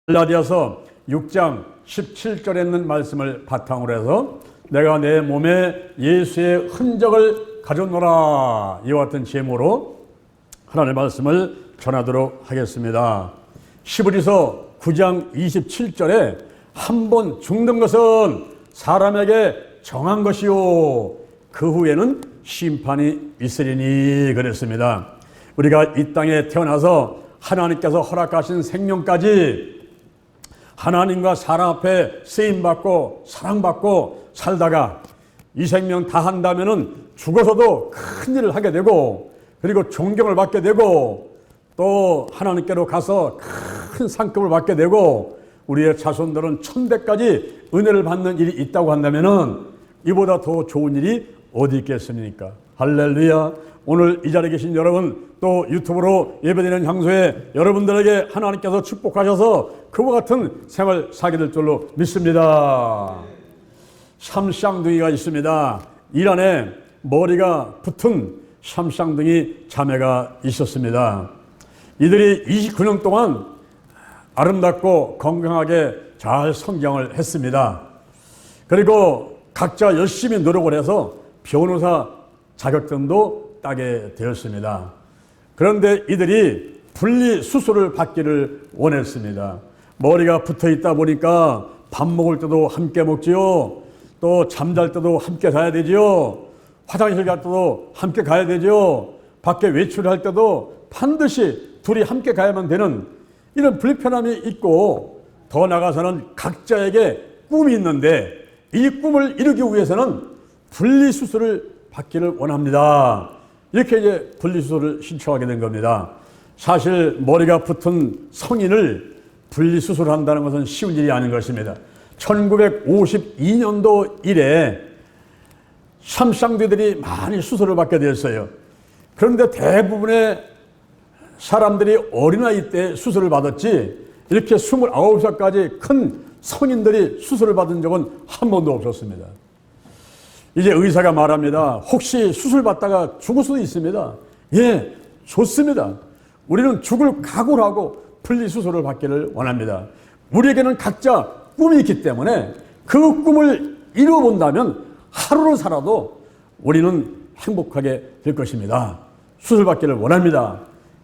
갈라디아서 6장 17절에 있는 말씀을 바탕으로 해서 내가 내 몸에 예수의 흔적을 가져노라, 이와 같은 제목으로 하나님의 말씀을 전하도록 하겠습니다. 히브리서 9장 27절에 한 번 죽는 것은 사람에게 정한 것이요 그 후에는 심판이 있으리니 그랬습니다. 우리가 이 땅에 태어나서 하나님께서 허락하신 생명까지 하나님과 사람 앞에 쓰임받고 사랑받고 살다가 이 생명 다 한다면은 죽어서도 큰 일을 하게 되고, 그리고 존경을 받게 되고, 또 하나님께로 가서 큰 상급을 받게 되고, 우리의 자손들은 천대까지 은혜를 받는 일이 있다고 한다면은 이보다 더 좋은 일이 어디 있겠습니까? 할렐루야. 오늘 이 자리에 계신 여러분, 또 유튜브로 예배드리는 장소에 여러분들에게 하나님께서 축복하셔서 그와 같은 생활 사게 될 줄로 믿습니다. 샴쌍둥이가 있습니다. 이란에 머리가 붙은 샴쌍둥이 자매가 있었습니다. 이들이 29년 동안 아름답고 건강하게 잘 성장을 했습니다. 그리고 각자 열심히 노력을 해서 변호사 자격증도 따게 되었습니다. 그런데 이들이 분리수술을 받기를 원했습니다. 머리가 붙어 있다 보니까 밥 먹을 때도 함께 먹지요. 또 잠잘 때도 함께 자야 되지요. 화장실 갈 때도 함께 가야 되죠. 밖에 외출할 때도 반드시 둘이 함께 가야만 되는 이런 불편함이 있고, 더 나아가서는 각자에게 꿈이 있는데 이 꿈을 이루기 위해서는 분리수술을 받기를 원합니다. 이렇게 이제 분리수술을 신청하게 된 겁니다. 사실 머리가 붙은 성인을 분리수술한다는 것은 쉬운 일이 아닌 것입니다. 1952년도 이래 샴쌍둥이들이 많이 수술을 받게 되었어요. 그런데 대부분의 사람들이 어린아이 때 수술을 받았지, 이렇게 29살까지 큰 성인들이 수술을 받은 적은 한 번도 없었습니다. 이제 의사가 말합니다. 혹시 수술 받다가 죽을 수도 있습니다. 예, 좋습니다. 우리는 죽을 각오를 하고 분리수술을 받기를 원합니다. 우리에게는 각자 꿈이 있기 때문에 그 꿈을 이루어본다면 하루를 살아도 우리는 행복하게 될 것입니다. 수술 받기를 원합니다.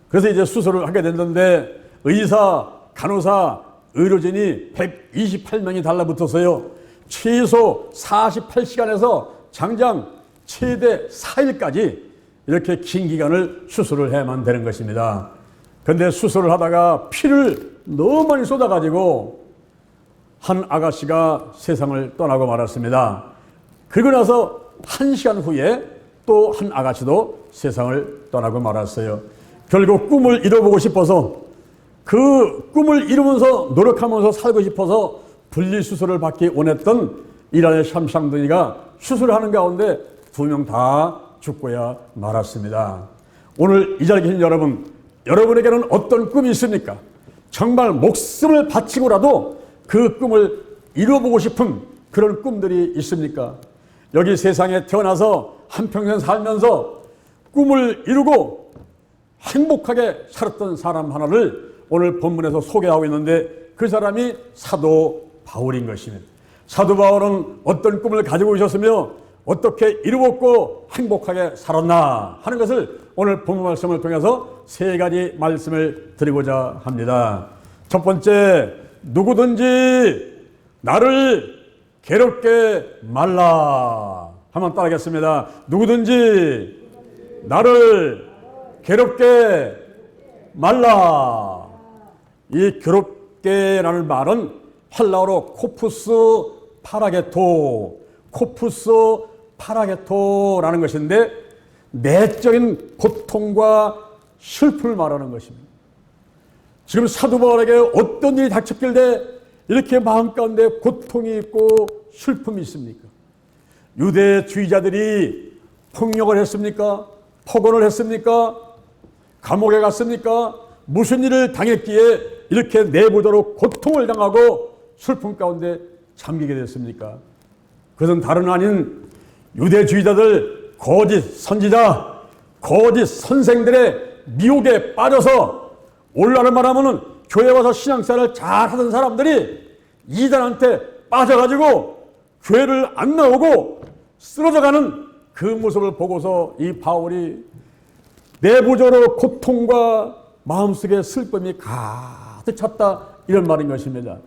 그래서 이제 수술을 하게 됐는데 의사, 간호사, 의료진이 128명이 달라붙었어요. 최소 48시간에서 장장 최대 4일까지 이렇게 긴 기간을 수술을 해야만 되는 것입니다. 그런데 수술을 하다가 피를 너무 많이 쏟아가지고 한 아가씨가 세상을 떠나고 말았습니다. 그리고 나서 1시간 후에 또 한 아가씨도 세상을 떠나고 말았어요. 결국 꿈을 이뤄보고 싶어서, 그 꿈을 이루면서 노력하면서 살고 싶어서 분리수술을 받기 원했던 이란의 샴쌍둥이가 수술하는 가운데 2명 다 죽고야 말았습니다. 오늘 이 자리에 계신 여러분, 여러분에게는 어떤 꿈이 있습니까? 정말 목숨을 바치고라도 그 꿈을 이루어보고 싶은 그런 꿈들이 있습니까? 여기 세상에 태어나서 한평생 살면서 꿈을 이루고 행복하게 살았던 사람 하나를 오늘 본문에서 소개하고 있는데, 그 사람이 사도 바울인 것입니다. 사도 바울은 어떤 꿈을 가지고 있었으며 어떻게 이루었고 행복하게 살았나 하는 것을 오늘 본문 말씀을 통해서 3가지 말씀을 드리고자 합니다. 첫 번째, 누구든지 나를 괴롭게 말라. 한번 따라하겠습니다. 누구든지 나를 괴롭게 말라. 이 괴롭게라는 말은 헬라어로 코푸스 파라게토라는 것인데, 내적인 고통과 슬픔을 말하는 것입니다. 지금 사도 바울에게 어떤 일이 닥쳤길래 이렇게 마음 가운데 고통이 있고 슬픔이 있습니까? 유대주의자들이 폭력을 했습니까? 폭언을 했습니까? 감옥에 갔습니까? 무슨 일을 당했기에 이렇게 내부적으로 고통을 당하고 슬픔 가운데 잠기게 됐습니까? 그것은 다른 아닌 유대주의자들, 거짓 선지자, 거짓 선생들의 미혹에 빠져서, 오늘날을 말하면 교회 와서 신앙생활을 잘하던 사람들이 이단한테 빠져가지고 교회를 안 나오고 쓰러져가는 그 모습을 보고서 이 바울이 내부적으로 고통과 마음속에 슬픔이 가득 찼다, 이런 말인 것입니다.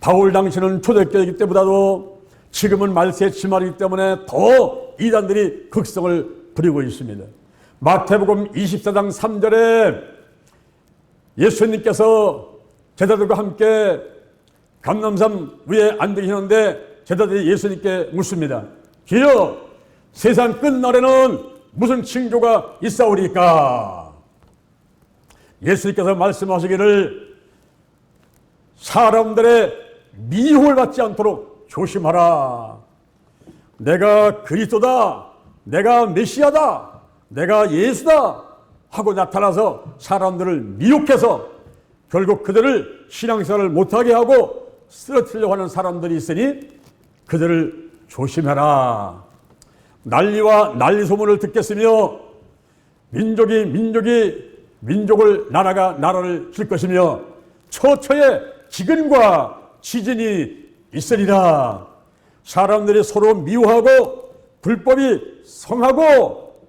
바울 당시는 초대교회이기 때보다도 지금은 말세의 치말이기 때문에 더 이단들이 극성을 부리고 있습니다. 마태복음 24장 3절에 예수님께서 제자들과 함께 감람산 위에 앉으시는데 제자들이 예수님께 묻습니다. 주여, 세상 끝날에는 무슨 징조가 있사오리까? 예수님께서 말씀하시기를 사람들의 미혹을 받지 않도록 조심하라. 내가 그리스도다, 내가 메시아다, 내가 예수다 하고 나타나서 사람들을 미혹해서 결국 그들을 신앙생활을 못하게 하고 쓰러뜨리려고 하는 사람들이 있으니 그들을 조심해라. 난리와 난리 소문을 듣겠으며 민족을 나라가 나라를 줄 것이며 처처에 기근과 지진이 있으리라. 사람들이 서로 미워하고 불법이 성하고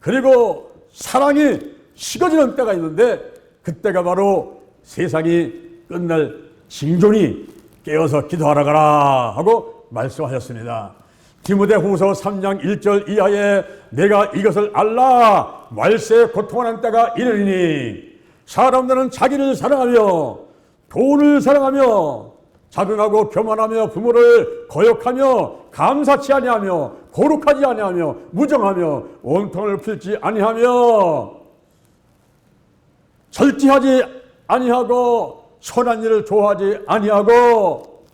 그리고 사랑이 식어지는 때가 있는데 그때가 바로 세상이 끝날 징조니 깨어서 기도하라 가라 하고 말씀하셨습니다. 디모데후서 3장 1절 이하에 내가 이것을 알라. 말세에 고통하는 때가 이르리니 사람들은 자기를 사랑하며 돈을 사랑하며 자긍하고 교만하며 부모를 거역하며 감사치 아니하며 거룩하지 아니하며 무정하며 원통을 풀지 아니하며 절제하지 아니하고 선한 일을 좋아하지 아니하고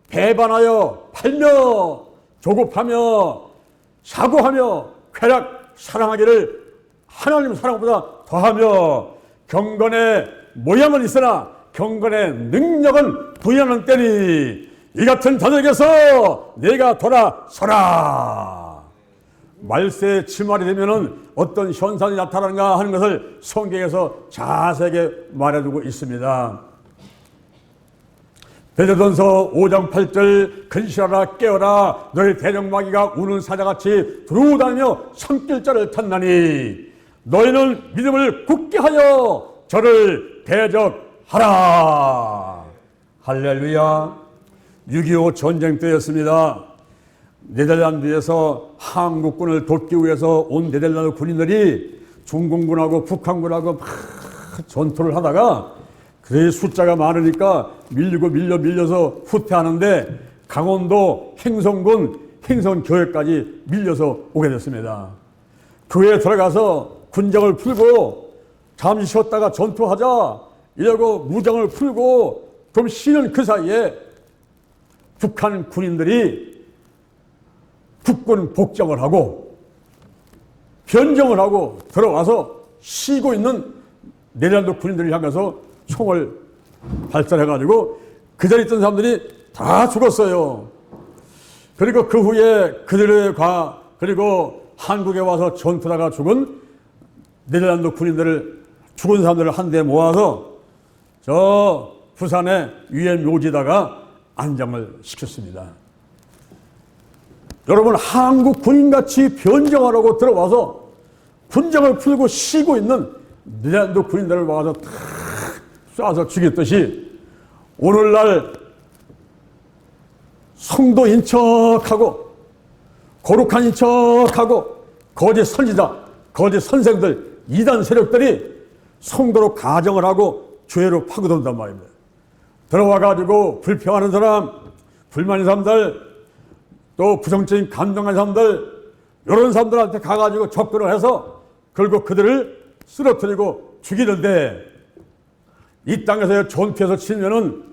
배반하여 팔며 조급하며 사고하며 쾌락 사랑하기를 하나님 사랑보다 더하며 경건의 모양은 있으나 경건의 능력은 부인하는 때니 이 같은 자들에게서 내가 돌아서라. 말세의 치말이 되면은 어떤 현상이 나타나는가 하는 것을 성경에서 자세하게 말해두고 있습니다. 베드로전서 5장 8절 근실하라 깨어라 너희 대적마귀가 우는 사자같이 두루다니며 손길자를 찾나니 너희는 믿음을 굳게 하여 저를 대적하라. 할렐루야. 6.25 전쟁 때였습니다. 네덜란드에서 한국군을 돕기 위해서 온 네덜란드 군인들이 중공군하고 북한군하고 막 전투를 하다가 그의 숫자가 많으니까 밀려서 후퇴하는데 강원도 행성군 행성교회까지 밀려서 오게 됐습니다. 교회에 들어가서 군정을 풀고 잠시 쉬었다가 전투하자 이러고 무장을 풀고 좀 쉬는 그 사이에 북한 군인들이 국군 복장을 하고 변정을 하고 들어와서 쉬고 있는 네덜란드 군인들을 향해서 총을 발사해가지고 그 자리에 있던 사람들이 다 죽었어요. 그리고 그 후에 그리고 한국에 와서 전투하다가 죽은 네덜란드 군인들을 죽은 사람들을 한데 모아서 저 부산의 유엔 묘지에다가 안장을 시켰습니다. 여러분, 한국 군인같이 변정하라고 들어와서 군정을 풀고 쉬고 있는 네덜란드 군인들을 와서 탁 쏴서 죽였듯이 오늘날 성도인 척하고 거룩한 척하고 거짓 선지자, 거짓 선생들, 이단 세력들이 성도로 가정을 하고 교회로 파고든단 말입니다. 들어와가지고 불평하는 사람, 불만인 사람들, 또 부정적인 감정한 사람들, 이런 사람들한테 가가지고 접근을 해서 결국 그들을 쓰러뜨리고 죽이는데 이 땅에서 전투해서 치면은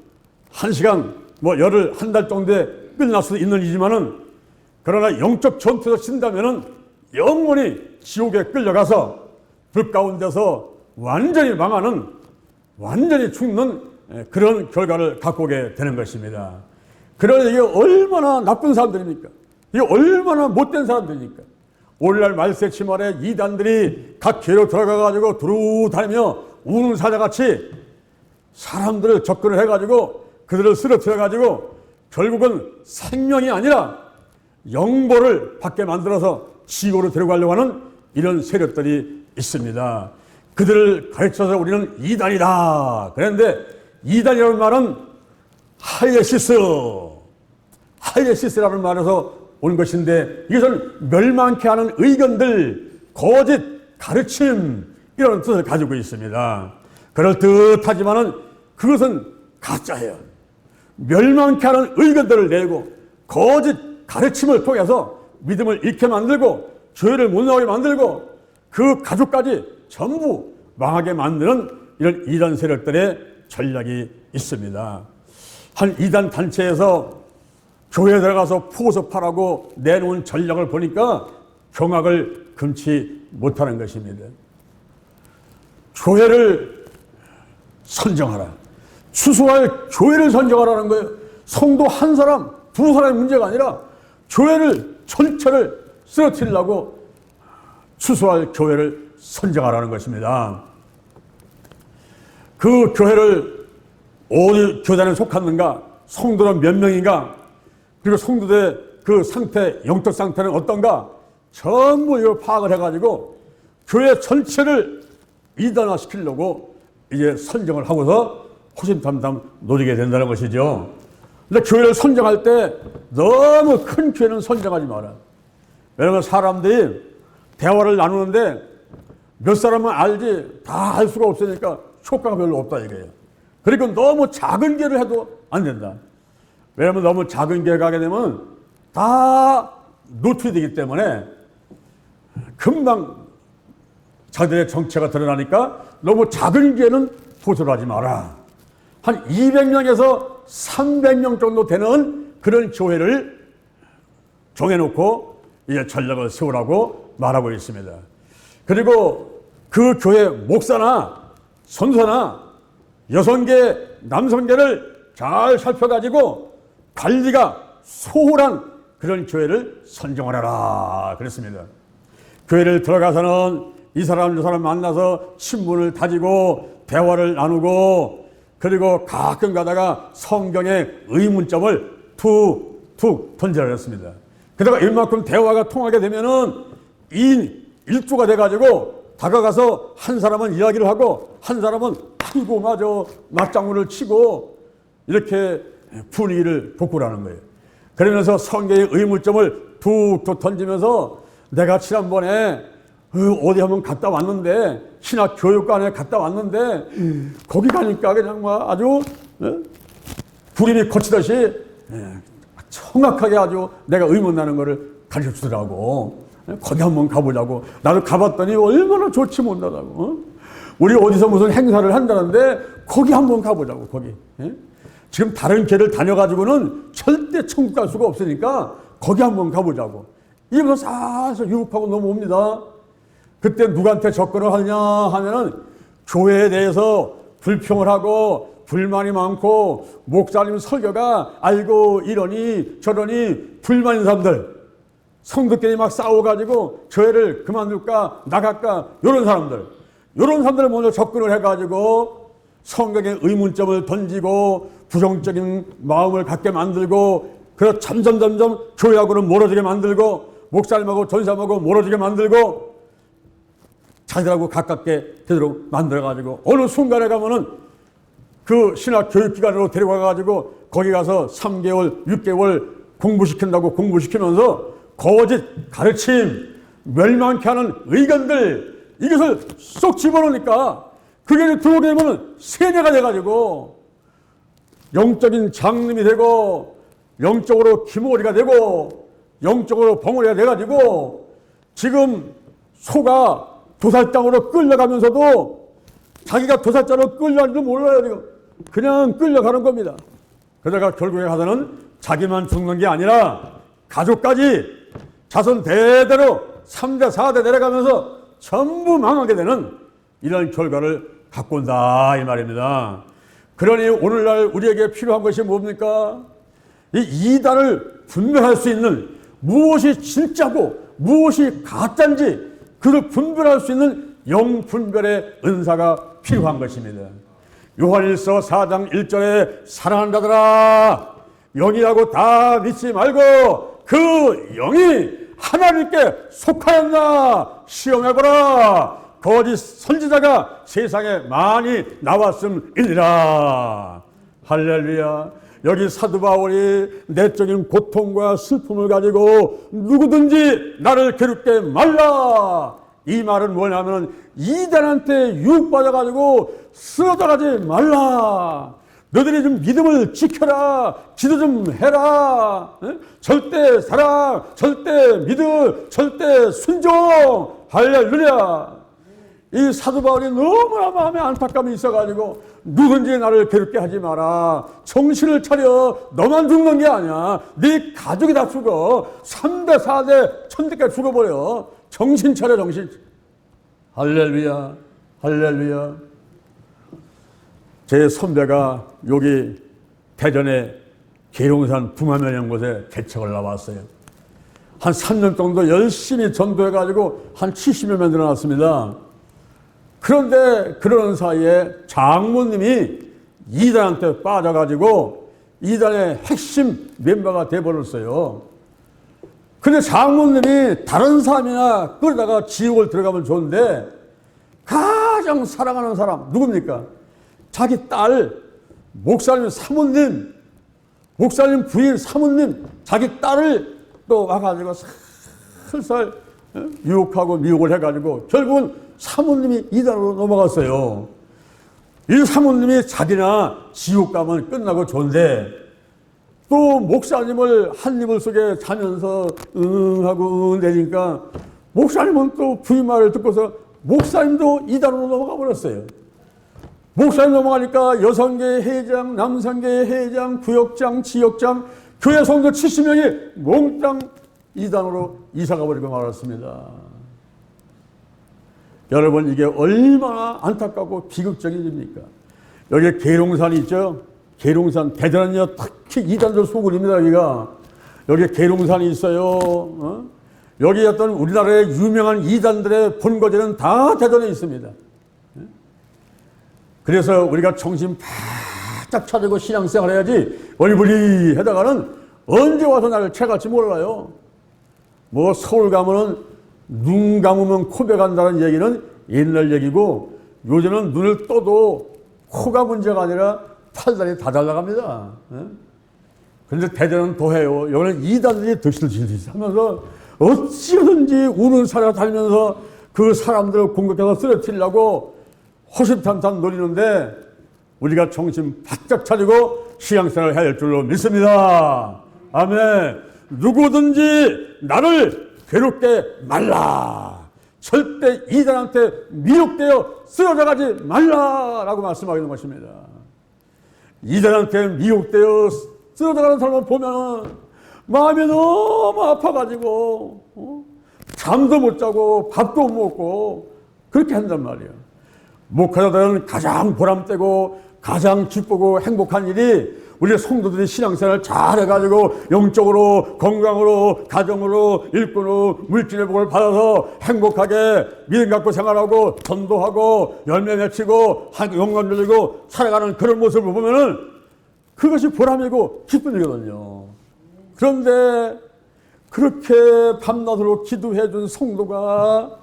1시간, 열흘, 한 달 정도에 끝날 수도 있는 일이지만은 그러나 영적 전투에서 친다면은 영원히 지옥에 끌려가서 불 가운데서 완전히 망하는, 완전히 죽는 그런 결과를 갖고 오게 되는 것입니다. 그러나 이게 얼마나 나쁜 사람들입니까? 이게 얼마나 못된 사람들입니까? 오늘날 말세 치말에 이단들이 각 교회로 들어가가지고 두루 다니며 우는 사자같이 사람들을 접근을 해가지고 그들을 쓰러뜨려가지고 결국은 생명이 아니라 영보를 받게 만들어서 지옥으로 데려가려고 하는 이런 세력들이 있습니다. 그들을 가르쳐서 우리는 이단이다 그랬는데, 이단이라는 말은 하이에시스라는 말에서 온 것인데, 이것은 멸망케 하는 의견들, 거짓 가르침, 이런 뜻을 가지고 있습니다. 그럴듯하지만은 그것은 가짜예요. 멸망케 하는 의견들을 내고 거짓 가르침을 통해서 믿음을 잃게 만들고 교회를 못 나오게 만들고 그 가족까지 전부 망하게 만드는 이런 이단 세력들의 전략이 있습니다. 한 이단 단체에서 교회에 들어가서 포섭하라고 내놓은 전략을 보니까 경악을 금치 못하는 것입니다. 교회를 선정하라. 추수할 교회를 선정하라는 거예요. 성도 한 사람, 두 사람의 문제가 아니라 교회를 전체를 쓰러뜨리려고 추수할 교회를 선정하라는 것입니다. 그 교회를 어디 교단에 속았는가, 성도는 몇 명인가, 그리고 성도들의 그 상태, 영적 상태는 어떤가, 전부 이걸 파악을 해가지고 교회 전체를 이단화시키려고 이제 선정을 하고서 호신탐탐 노리게 된다는 것이죠. 근데 교회를 선정할 때 너무 큰 교회는 선정하지 마라. 왜냐하면 사람들이 대화를 나누는데 몇 사람은 알지 다 알 수가 없으니까 효과가 별로 없다 이거예요. 그리고 너무 작은 교회를 해도 안 된다. 왜냐하면 너무 작은 교회 가게 되면 다 노출이 되기 때문에 금방 자기들의 정체가 드러나니까 너무 작은 교회는 포섭을 하지 마라. 한 200명에서 300명 정도 되는 그런 교회를 정해놓고 이제 전략을 세우라고 말하고 있습니다. 그리고 그 교회 목사나 선사나 여성계, 남성계를 잘 살펴가지고 관리가 소홀한 그런 교회를 선정하라 그랬습니다. 교회를 들어가서는 이 사람 저 사람 만나서 친분을 다지고 대화를 나누고, 그리고 가끔 가다가 성경의 의문점을 툭툭 던지라 했습니다. 그러다가 이만큼 대화가 통하게 되면은 2인 1조가 돼가지고 다가가서 한 사람은 이야기를 하고 한 사람은 아이고 마저 맞장구를 치고 이렇게 분위기를 복구하는 거예요. 그러면서 성경의 의문점을 툭툭 던지면서 내가 지난번에 어디 한번 갔다 왔는데, 신학교육관에 갔다 왔는데 거기 가니까 그냥 막 아주 불임이 거치듯이 정확하게 아주 내가 의문나는 거를 가르쳐 주더라고. 거기 한번 가보자고. 나도 가봤더니 얼마나 좋지 못하다고. 우리 어디서 무슨 행사를 한다는데 거기 한번 가보자고. 거기. 지금 다른 교회를 다녀가지고는 절대 천국 갈 수가 없으니까 거기 한번 가보자고. 이러면서 살살 유혹하고 넘어옵니다. 그때 누구한테 접근을 하느냐 하면은 교회에 대해서 불평을 하고 불만이 많고 목사님 설교가 아이고 이러니 저러니 불만인 사람들, 성도끼리 막 싸워가지고 교회를 그만둘까 나갈까 이런 사람들을 먼저 접근을 해가지고 성경의 의문점을 던지고 부정적인 마음을 갖게 만들고, 그래서 점점 교회하고는 멀어지게 만들고 목사님하고 전사님하고 멀어지게 만들고 자기들하고 가깝게 되도록 만들어가지고 어느 순간에 가면은 그 신학 교육기관으로 데려가가지고 거기 가서 3개월, 6개월 공부시킨다고 공부시키면서 거짓 가르침, 멸망케 하는 의견들, 이것을 쏙 집어넣으니까 그게 들어오게 되면 세뇌가 돼가지고 영적인 장님이 되고 영적으로 기모리가 되고 영적으로 벙어리가 돼가지고 지금 소가 도살장으로 끌려가면서도 자기가 도살장으로 끌려가는지도 몰라요. 그냥 끌려가는 겁니다. 그러다가 결국에 가서는 자기만 죽는 게 아니라 가족까지 자손 대대로 3대 4대 내려가면서 전부 망하게 되는 이런 결과를 갖고 온다 이 말입니다. 그러니 오늘날 우리에게 필요한 것이 뭡니까? 이 이단을 분별할 수 있는, 무엇이 진짜고 무엇이 가짜인지 그를 분별할 수 있는 영분별의 은사가 필요한 것입니다. 요한일서 4장 1절에 사랑한다더라 영이라고 다 믿지 말고 그 영이 하나님께 속하였나 시험해보라. 거짓 선지자가 세상에 많이 나왔음이니라. 할렐루야. 여기 사도 바울이 내적인 고통과 슬픔을 가지고 누구든지 나를 괴롭게 말라. 이 말은 뭐냐면 이단한테 유혹받아가지고 쓰러져가지 말라. 너희들이 좀 믿음을 지켜라. 기도 좀 해라. 절대 사랑, 절대 믿음, 절대 순종. 할렐루야. 이 사도 바울이 너무나 마음에 안타까움이 있어가지고 누군지 나를 괴롭게 하지 마라. 정신을 차려. 너만 죽는 게 아니야. 네 가족이 다 죽어. 3대 4대 천대까지 죽어버려. 정신 차려 정신. 할렐루야. 할렐루야. 제 선배가 여기 대전에 계룡산 붕하면 이런 곳에 개척을 나왔어요. 한 3년 정도 열심히 전도해가지고 한 70여 명 늘어났습니다. 그런데 그러는 사이에 장모님이 이단한테 빠져가지고 이단의 핵심 멤버가 돼버렸어요. 근데 장모님이 다른 사람이나 그러다가 지옥을 들어가면 좋은데 가장 사랑하는 사람 누굽니까? 자기 딸, 목사님 사모님, 목사님 부인 사모님, 자기 딸을 또 와가지고 살살 유혹하고 미혹을 해가지고 결국은 사모님이 이단으로 넘어갔어요. 이 사모님이 자기나 지옥 가면 끝나고 좋은데 또 목사님을 한 이불 속에 자면서 하고 내니까 목사님은 또 부인 말을 듣고서 목사님도 이단으로 넘어가 버렸어요. 목사님 넘어가니까 여성계 회장, 남성계 회장, 구역장, 지역장, 교회 성도 70명이 몽땅 이단으로 이사가 버리고 말았습니다. 여러분 이게 얼마나 안타깝고 비극적인 일입니까? 여기 계룡산이 있죠. 계룡산 대전은요 특히 이단들 소굴입니다. 여기 계룡산이 있어요. 여기 어떤 우리나라의 유명한 이단들의 본거지는 다 대전에 있습니다. 그래서 우리가 정신 바짝 차리고 신앙생활 해야지 얼굴이 하다가는 언제 와서 나를 채갈지 몰라요. 뭐 서울 가면은 눈 감으면 코배 간다는 얘기는 옛날 얘기고 요즘은 눈을 떠도 코가 문제가 아니라 팔다리 다 잘나갑니다. 그런데 대전은 더해요. 여기는 이단들이 득실질질 하면서 어찌든지 우는 사람 달면서 그 사람들을 공격해서 쓰러뜨리려고 호심탐탐 노리는데 우리가 정신 바짝 차리고 신앙생활을 해야 할 줄로 믿습니다. 아멘. 누구든지 나를 괴롭게 말라. 절대 이단한테 미혹되어 쓰러져가지 말라라고 말씀하시는 것입니다. 이단한테 미혹되어 쓰러져가는 사람을 보면 마음이 너무 아파가지고 잠도 못 자고 밥도 못 먹고 그렇게 한단 말이에요. 목회자들은 가장 보람되고 가장 기쁘고 행복한 일이 우리 성도들이 신앙생활을 잘해가지고 영적으로 건강으로 가정으로 일꾼으로 물질의 복을 받아서 행복하게 믿음 갖고 생활하고 전도하고 열매 맺히고 영광 돌리고 살아가는 그런 모습을 보면은 그것이 보람이고 기쁜 일이거든요. 그런데 그렇게 밤낮으로 기도해 준 성도가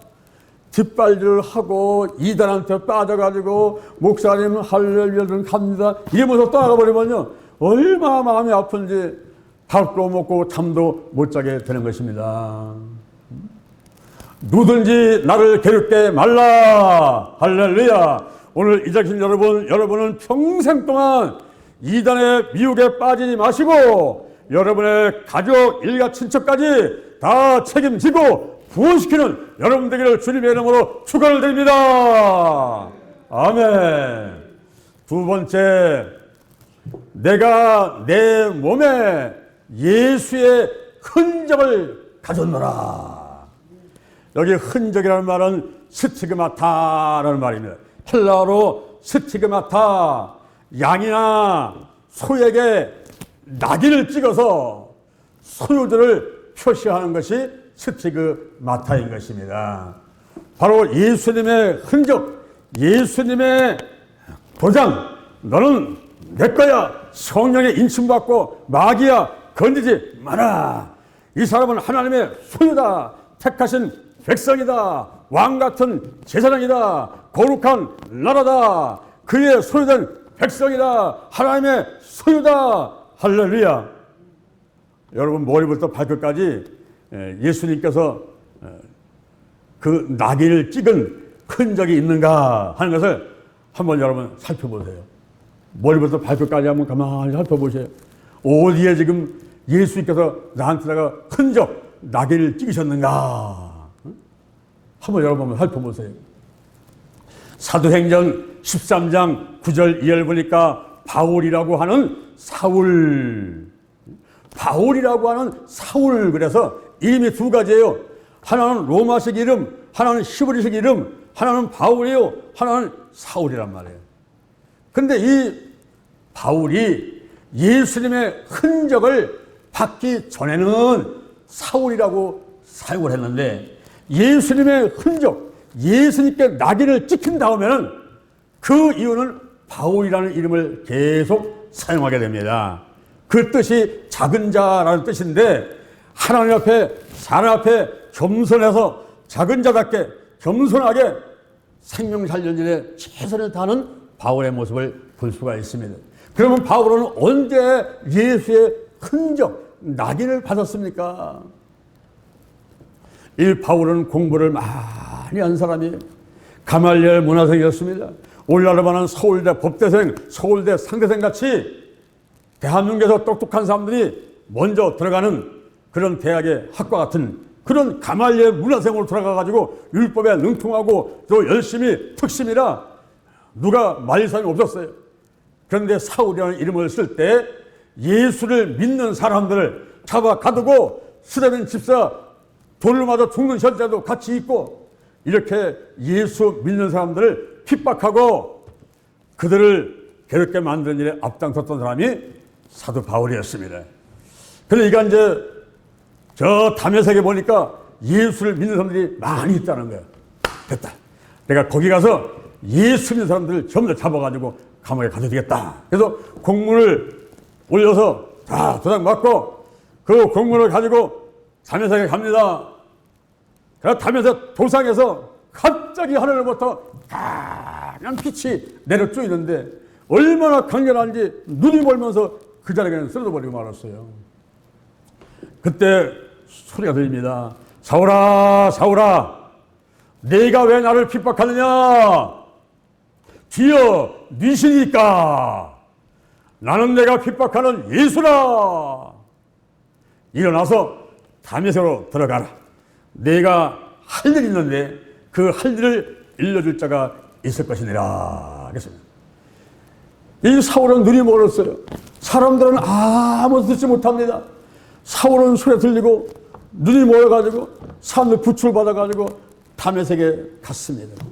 뒷발질을 하고 이단한테 빠져가지고 목사님 할렐루야는 갑니다 이러면서 떠나가 버리면요 얼마나 마음이 아픈지 밥도 먹고 잠도 못 자게 되는 것입니다. 누구든지 나를 괴롭게 말라. 할렐루야. 오늘 이 자신 여러분은 평생 동안 이단의 미혹에 빠지지 마시고 여러분의 가족, 일가, 친척까지 다 책임지고 구원시키는 여러분 되기를 주님의 이름으로 축원을 드립니다. 아멘. 두 번째, 내가 내 몸에 예수의 흔적을 가졌노라. 여기 흔적이라는 말은 스티그마타라는 말입니다. 헬라어로 스티그마타, 양이나 소에게 낙인을 찍어서 소유들을 표시하는 것이 스티그마타인 것입니다. 바로 예수님의 흔적, 예수님의 도장, 너는 내 거야. 성령의 인침받고 마귀야 건드지 마라. 이 사람은 하나님의 소유다. 택하신 백성이다. 왕 같은 제사장이다. 거룩한 나라다. 그의 소유된 백성이다. 하나님의 소유다. 할렐루야. 여러분, 머리부터 발끝까지 예수님께서 그 나귀를 찍은 흔적이 있는가 하는 것을 한번 여러분 살펴보세요. 머리부터 발끝까지 한번 가만히 살펴보세요. 어디에 지금 예수님께서 나한테다가 흔적, 나귀를 찍으셨는가? 한번 여러분 한번 살펴보세요. 사도행전 13장 9절 2절 보니까 바울이라고 하는 사울, 바울이라고 하는 사울, 그래서 이름이 두 가지예요. 하나는 로마식 이름, 하나는 히브리식 이름, 하나는 바울이요, 하나는 사울이란 말이에요. 근데 이 바울이 예수님의 흔적을 받기 전에는 사울이라고 사용을 했는데, 예수님의 흔적, 예수님께 낙인을 찍힌 다음에는 그 이유는 바울이라는 이름을 계속 사용하게 됩니다. 그 뜻이 작은 자라는 뜻인데, 하나님 앞에, 사람 앞에 겸손해서 작은 자답게 겸손하게 생명 살려주는 최선을 다하는 바울의 모습을 볼 수가 있습니다. 그러면 바울은 언제 예수의 흔적, 낙인을 받았습니까? 이 바울은 공부를 많이 한 사람이에요. 가말리엘 문화생이었습니다. 오늘날로만한 서울대 법대생, 서울대 상대생 같이 대한민국에서 똑똑한 사람들이 먼저 들어가는 그런 대학의 학과 같은 그런 가말리엘 문화생으로 들어가가지고 율법에 능통하고 또 열심히 특심이라 누가 말릴 사람이 없었어요. 그런데 사울이라는 이름을 쓸 때 예수를 믿는 사람들을 잡아 가두고 스데빈 집사 돌을 맞아 죽는 현장도 같이 있고, 이렇게 예수 믿는 사람들을 핍박하고 그들을 괴롭게 만드는 일에 앞장섰던 사람이 사도 바울이었습니다. 그러니까 이제 저 다메섹에 보니까 예수를 믿는 사람들이 많이 있다는 거예요. 됐다. 내가 거기 가서 예수 믿는 사람들을 전부 다 잡아가지고 감옥에 가둬두겠다. 그래서 공문을 올려서 다 도장 맞고 그 공문을 가지고 다메섹에 갑니다. 그래서 다메섹 도상에서 갑자기 하늘로부터 강한 빛이 내려 쪼이는데 얼마나 강렬한지 눈이 멀면서 그 자리에 그냥 쓰러져 버리고 말았어요. 그때 소리가 들립니다. 사울아, 사울아, 네가 왜 나를 핍박하느냐? 주여, 니시니까. 나는 내가 핍박하는 예수라. 일어나서 다메섹으로 들어가라. 네가 할 일이 있는데 그 할 일을 일러줄 자가 있을 것이니라. 그랬습니다. 이 사울은 눈이 멀었어요. 사람들은 아무도 듣지 못합니다. 사울은 소리 들리고 눈이 모여가지고 사람들 구출 받아가지고 다메섹에 갔습니다.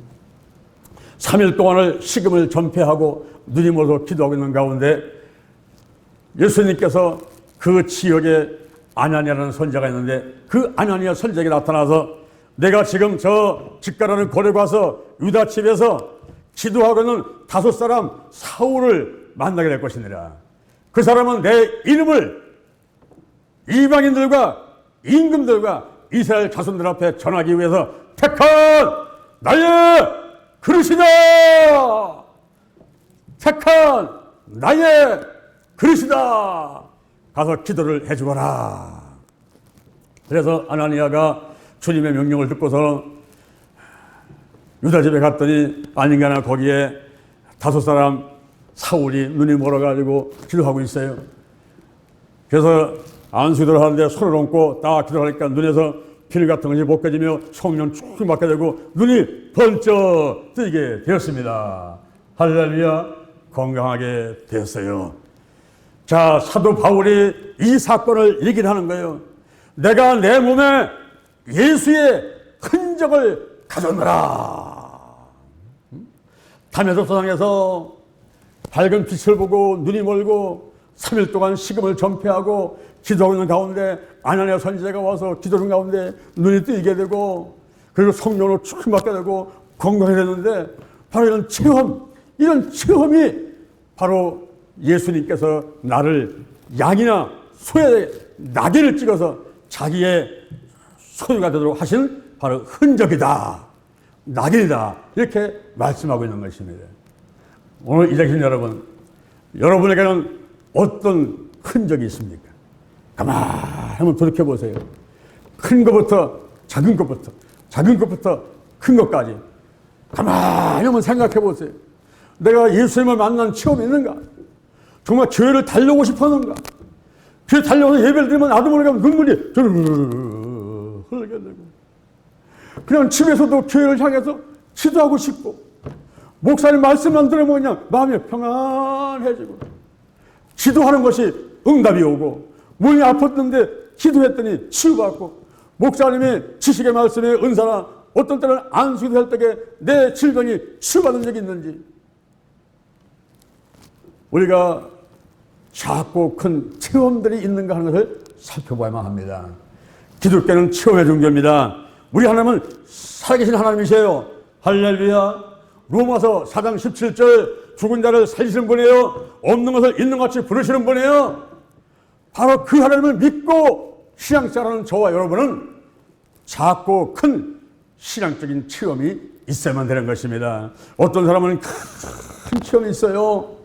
3일 동안을 식음을 전폐하고 눈이 멀어서 기도하고 있는 가운데 예수님께서 그 지역에 아나니아라는 선지자가 있는데 그 아나니아 선지자에게 나타나서 내가 지금 저 집가라는 거리에 가서 유다 집에서 기도하고 있는 5사람 사울을 만나게 될 것이니라. 그 사람은 내 이름을 이방인들과 임금들과 이스라엘 자손들 앞에 전하기 위해서 택한 나의 그릇이다. 택한 나의 그릇이다. 가서 기도를 해주거라. 그래서 아나니아가 주님의 명령을 듣고서 유다 집에 갔더니 아닌가나 거기에 5사람 사울이 눈이 멀어가지고 기도하고 있어요. 그래서 안수기도를 하는데 손을 얹고 딱 기도하니까 눈에서 피를 같은 것이 벗겨지며 성령 축 받게 되고 눈이 번쩍 뜨게 되었습니다. 할렐루야. 건강하게 되었어요. 자, 사도 바울이 이 사건을 얘기를 하는 거예요. 내가 내 몸에 예수의 흔적을 가졌노라. 다메섹 도상에서 밝은 빛을 보고 눈이 멀고 3일 동안 식음을 전폐하고 기도하고 있는 가운데 아나니아 선지자가 와서 기도하는 가운데 눈이 뜨이게 되고 그리고 성령으로 축복받게 되고 건강해졌는데 바로 이런 체험이 바로 예수님께서 나를 양이나 소의 낙인을 찍어서 자기의 소유가 되도록 하신 바로 흔적이다, 낙인이다, 이렇게 말씀하고 있는 것입니다. 오늘 이 자리에 계신 여러분, 여러분에게는 어떤 흔적이 있습니까? 가만히 한번 돌이켜보세요. 큰 것부터 작은 것부터, 작은 것부터 큰 것까지 가만히 한번 생각해보세요. 내가 예수님을 만난 체험이 있는가? 정말 교회를 달려오고 싶었는가? 교회 달려와서 예배를 드리면 나도 모르게 눈물이 흘리게 되고, 그냥 집에서도 교회를 향해서 기도하고 싶고, 목사님 말씀만 들으면 그냥 마음이 평안해지고, 기도하는 것이 응답이 오고, 몸이 아팠는데 기도했더니 치유받고, 목사님이 지식의 말씀의 은사나 어떤 때는 안수기도 할 때에 내 질병이 치유받은 적이 있는지, 우리가 작고 큰 체험들이 있는가 하는 것을 살펴봐야만 합니다. 기독교는 체험의 종교입니다. 우리 하나님은 살아계신 하나님이세요. 할렐루야. 로마서 4장 17절, 죽은 자를 살리시는 분이에요. 없는 것을 있는 것 같이 부르시는 분이에요. 바로 그 하나님을 믿고 신앙생활하는 저와 여러분은 작고 큰 신앙적인 체험이 있어야만 되는 것입니다. 어떤 사람은 큰 체험이 있어요.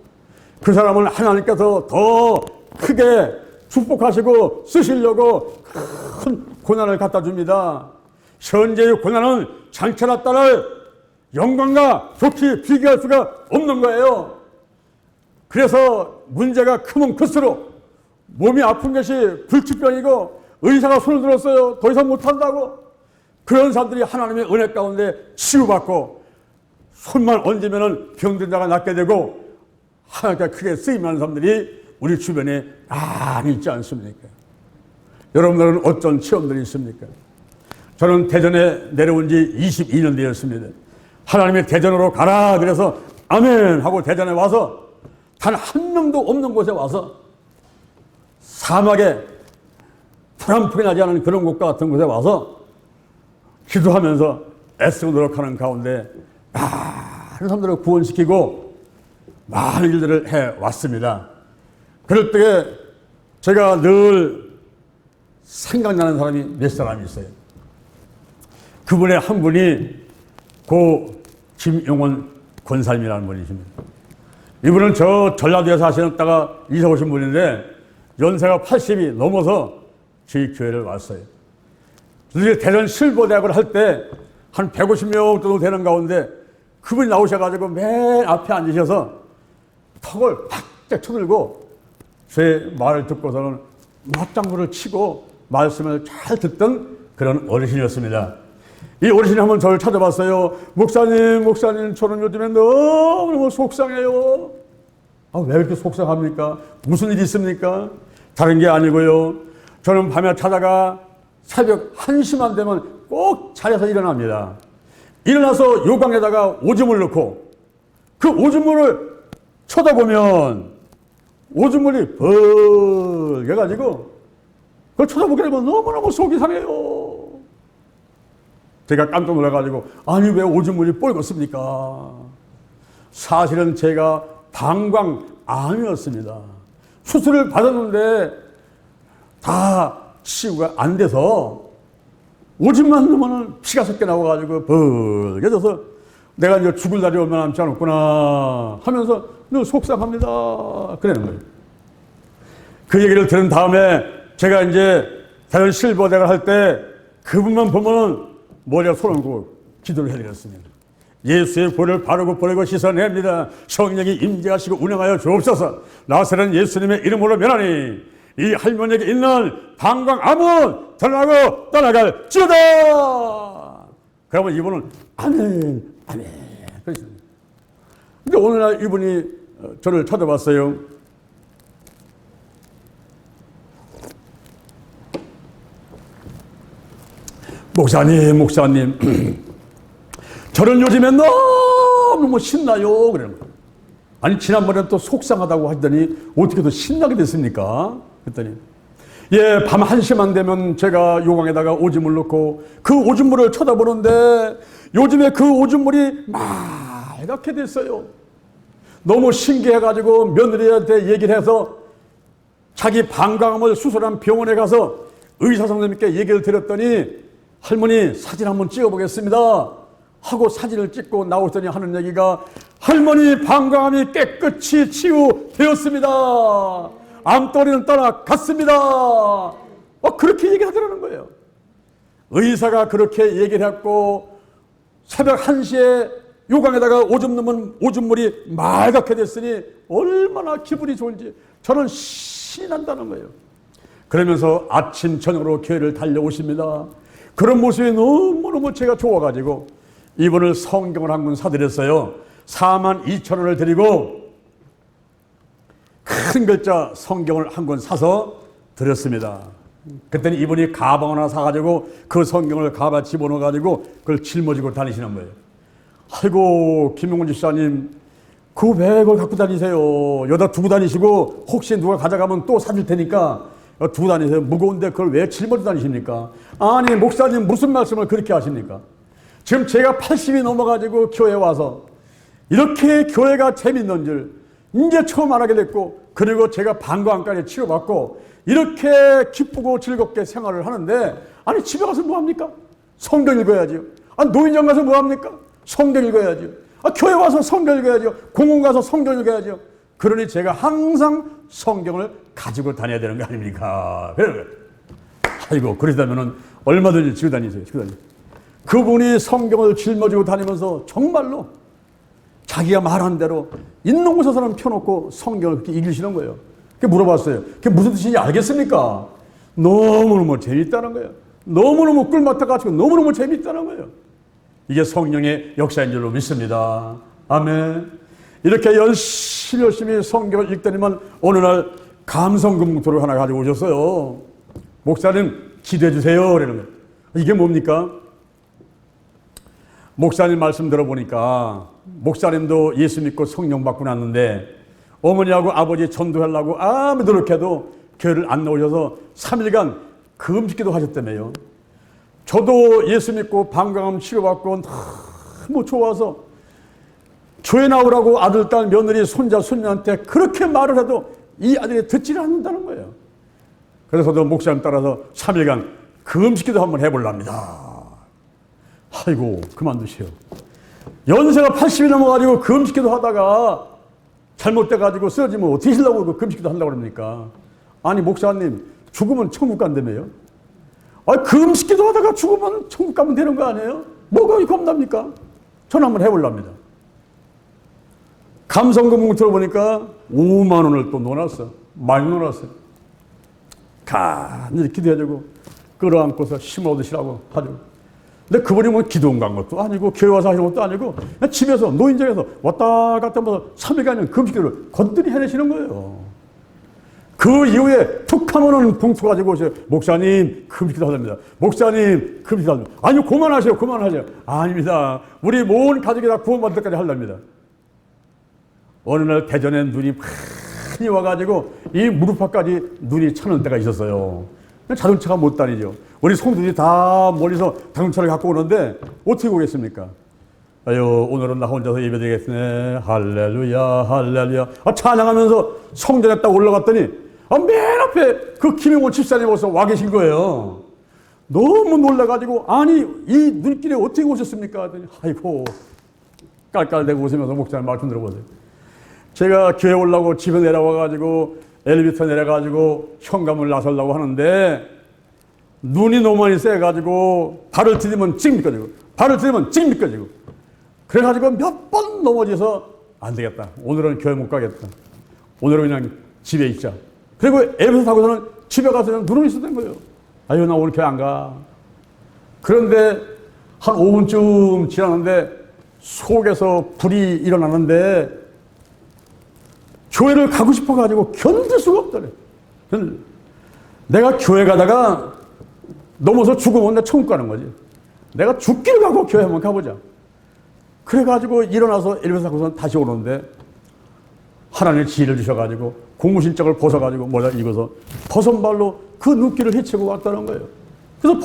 그 사람은 하나님께서 더 크게 축복하시고 쓰시려고 큰 고난을 갖다 줍니다. 현재의 고난은 장차나 따를 영광과 좋게 비교할 수가 없는 거예요. 그래서 문제가 크면 클수록 몸이 아픈 것이 불치병이고 의사가 손을 들었어요. 더 이상 못한다고. 그런 사람들이 하나님의 은혜 가운데 치유받고 손만 얹으면 병든 자가 낫게 되고 하나님께 크게 쓰임하는 사람들이 우리 주변에 많이 있지 않습니까? 여러분들은 어떤 체험들이 있습니까? 저는 대전에 내려온 지 22년 되었습니다. 하나님의 대전으로 가라 그래서 아멘 하고 대전에 와서 단 한 명도 없는 곳에 와서 사막에 풀한풀이 나지 않은 그런 곳과 같은 곳에 와서 기도하면서 애쓰고 노력하는 가운데 많은 사람들을 구원시키고 많은 일들을 해왔습니다. 그럴 때에 제가 늘 생각나는 사람이 몇 사람이 있어요. 그분의 한 분이 고 김용원 권사님이라는 분이십니다. 이분은 저 전라도에서 하시다가 이사 오신 분인데 연세가 80이 넘어서 저희 교회를 왔어요. 대전 실버대학을 할 때 한 150명 정도 되는 가운데 그분이 나오셔가지고 맨 앞에 앉으셔서 턱을 바짝 쳐들고 제 말을 듣고서는 맞장구를 치고 말씀을 잘 듣던 그런 어르신이었습니다. 이 어르신이 한번 저를 찾아봤어요. 목사님, 저는 요즘에 너무너무 속상해요. 아, 왜 이렇게 속상합니까? 무슨 일이 있습니까? 다른 게 아니고요. 저는 밤에 자다가 새벽 1시만 되면 꼭 자리에서 일어납니다. 일어나서 요강에다가 오줌을 넣고 그 오줌물을 쳐다보면 오줌물이 벌게가지고 그걸 쳐다보게 되면 너무너무 속이 상해요. 제가 깜짝 놀라가지고 아니 왜 오줌물이 뻘겋습니까? 사실은 제가 방광암이었습니다. 수술을 받았는데 다 치유가 안 돼서 오줌만 넣으면 피가 섞여 나와가지고 벌게져서 내가 이제 죽을 날이 얼마 남지 않았구나 하면서 늘 속상합니다. 그러는 거예요. 그 얘기를 들은 다음에 제가 이제 다른 실버대를 할 때 그분만 보면은 머리에 손을 얹고 기도를 해드렸습니다. 예수의 보혈을 바르고 버리고 씻어냅니다. 성령이 임재하시고 운행하여 주옵소서. 나사렛 예수님의 이름으로 면하니 이 할머니에게 있는 방광암은 드러나고 떠나갈지어다. 그러면 이분은 아멘 그러셨습니다. 근데 오늘날 이분이 저를 찾아봤어요. 목사님 저는 요즘에 너무 신나요. 그래요. 아니 지난번에 또 속상하다고 하더니 어떻게 또 신나게 됐습니까? 그랬더니 예, 밤 1시만 되면 제가 요강에다가 오줌을 넣고 그 오줌물을 쳐다보는데 요즘에 그 오줌물이 맑게 됐어요. 너무 신기해가지고 며느리한테 얘기를 해서 자기 방광암을 수술한 병원에 가서 의사 선생님께 얘기를 드렸더니 할머니 사진 한번 찍어보겠습니다 하고 사진을 찍고 나오더니 하는 얘기가 할머니 방광암이 깨끗이 치유되었습니다. 암덩어리는 떠나갔습니다. 그렇게 얘기하더라는 거예요. 의사가 그렇게 얘기를 했고 새벽 1시에 요강에다가 오줌 넣으면 오줌물이 맑게 됐으니 얼마나 기분이 좋은지 저는 신이 난다는 거예요. 그러면서 아침 저녁으로 교회를 달려오십니다. 그런 모습이 너무너무 제가 좋아가지고 이번을 성경을 한 권 사드렸어요. 42,000원을 드리고 큰 글자 성경을 한 권 사서 드렸습니다. 그때는 이분이 가방 하나 사가지고 그 성경을 가방에 집어넣어가지고 그걸 짊어지고 다니시는 거예요. 아이고 김용훈 집사님 그 백을 갖고 다니세요. 여기다 두고 다니시고 혹시 누가 가져가면 또 사줄 테니까 두고 다니세요. 무거운데 그걸 왜 짊어지고 다니십니까? 아니 목사님 무슨 말씀을 그렇게 하십니까? 지금 제가 80이 넘어가지고 교회에 와서 이렇게 교회가 재밌는 줄 이제 처음 알게 됐고 그리고 제가 방광암까지 치료받고 이렇게 기쁘고 즐겁게 생활을 하는데 아니 집에 가서 뭐합니까? 성경 읽어야죠. 노인정 가서 뭐합니까? 성경 읽어야죠. 교회 와서 성경 읽어야죠. 공원 가서 성경 읽어야죠. 그러니 제가 항상 성경을 가지고 다녀야 되는 거 아닙니까? 아이고 그러시다면 얼마든지 지고 다니세요. 그분이 성경을 짊어지고 다니면서 정말로 자기가 말한 대로 있는 곳에서는 펴놓고 성경을 그렇게 읽으시는 거예요. 그게 물어봤어요. 그게 무슨 뜻인지 알겠습니까? 너무너무 재밌다는 거예요. 너무너무 꿀맛다가지고 너무너무 재밌다는 거예요. 이게 성령의 역사인 줄로 믿습니다. 아멘. 이렇게 열심히 성경을 읽더니만 어느 날 감성금토를 하나 가지고 오셨어요. 목사님 기도해 주세요. 그러는 거예요. 이게 뭡니까? 목사님 말씀 들어보니까 목사님도 예수 믿고 성령 받고 났는데 어머니하고 아버지 전도하려고 아무리 노력해도 교회를 안 나오셔서 3일간 금식기도 하셨다며요. 저도 예수 믿고 방광암 치료받고 너무 좋아서 교회 나오라고 아들, 딸, 며느리, 손자, 손녀한테 그렇게 말을 해도 이 아들이 듣지를 않는다는 거예요. 그래서 저도 목사님 따라서 3일간 금식기도 한번 해보랍니다. 아이고 그만두시오. 연세가 80이 넘어가지고 금식기도 하다가 잘못돼가지고 쓰러지면 어떻게 하려고 금식기도 한다고 그럽니까? 아니 목사님 죽으면 천국 간다며요? 금식기도 하다가 죽으면 천국 가면 되는 거 아니에요? 뭐가 겁납니까? 저는 한번 해보랍니다. 감성금융 들어보니까 5만 원을 또 넣어놨어. 많이 넣어놨어요. 간절히 기도해주고 끌어안고서 힘을 얻으시라고 하죠. 근데 그분이 뭐 기도원 간 것도 아니고 교회 와서 하시는 것도 아니고 그냥 집에서 노인정에서 왔다 갔다 하면서 3일간은 금식기를 건드리 해내시는 거예요. 그 이후에 툭 하면은 봉투 가지고 오세요. 목사님 금식기도 하답니다. 목사님 금식기도 하답니다. 아니요 그만하세요. 아닙니다. 우리 모든 가족이 다 구원받을 때까지 하랍니다. 어느 날 대전에 눈이 많이 와가지고 이 무릎팍까지 눈이 차는 때가 있었어요. 자동차가 못 다니죠. 우리 성도들이 다 멀리서 자동차를 갖고 오는데 어떻게 오겠습니까? 아유 오늘은 나 혼자서 예배드리겠네. 할렐루야 할렐루야. 찬양하면서 성전에 딱 올라갔더니 맨 앞에 그 김용원 집사님 와서 와 계신 거예요. 너무 놀라가지고 아니 이 눈길에 어떻게 오셨습니까? 하더니 아이고 깔깔대고 웃으면서 목사님 말씀 들어보세요. 제가 교회 올라고 집에 내려와가지고 엘리베이터 내려가지고 현관문을 나서려고 하는데 눈이 너무 많이 세가지고 발을 디디면 찍 미끄러지고 그래가지고 몇 번 넘어져서 안 되겠다. 오늘은 교회 못 가겠다. 오늘은 그냥 집에 있자. 그리고 엘리베이터 타고서는 집에 가서 그냥 누워 있었던 거예요. 아유 나 오늘 교회 안 가. 그런데 한 5분쯤 지났는데 속에서 불이 일어나는데 교회를 가고 싶어가지고 견딜 수가 없더래. 내가 교회 가다가 넘어서 죽으면 내 천국 가는 거지. 내가 죽기를 가고 교회 한번 가보자. 그래가지고 일어나서 엘리베이터 타고서 다시 오는데 하나님의 지혜를 주셔가지고 공무신장을 벗어가지고 모자 입어서 버선발로 그 눈길을 헤치고 왔다는 거예요. 그래서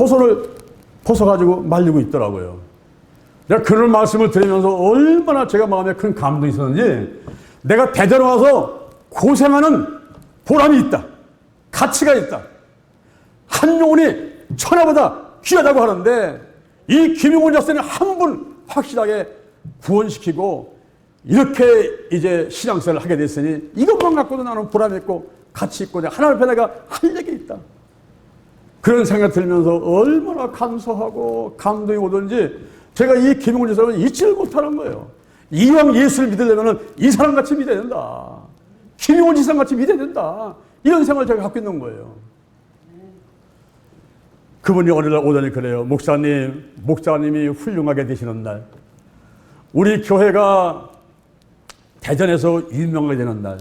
벗어가지고 말리고 있더라고요. 내가 그런 말씀을 드리면서 얼마나 제가 마음에 큰 감동이 있었는지 내가 대전에 와서 고생하는 보람이 있다. 가치가 있다. 한 영혼이 천하보다 귀하다고 하는데 이 김용원 집사님 한 분 확실하게 구원시키고 이렇게 이제 신앙생활을 하게 됐으니 이것만 갖고도 나는 보람 있고 가치 있고 하나님 앞에 내가 할 얘기 있다. 그런 생각이 들면서 얼마나 감사하고 감동이 오든지 제가 이 김용원 집사님을 잊지를 못하는 거예요. 이왕 예수를 믿으려면 이 사람같이 믿어야 된다. 김용원 집사님같이 믿어야 된다. 이런 생각을 제가 갖고 있는 거예요. 그분이 어느 날 오더니 그래요. 목사님이 훌륭하게 되시는 날, 우리 교회가 대전에서 유명하게 되는 날,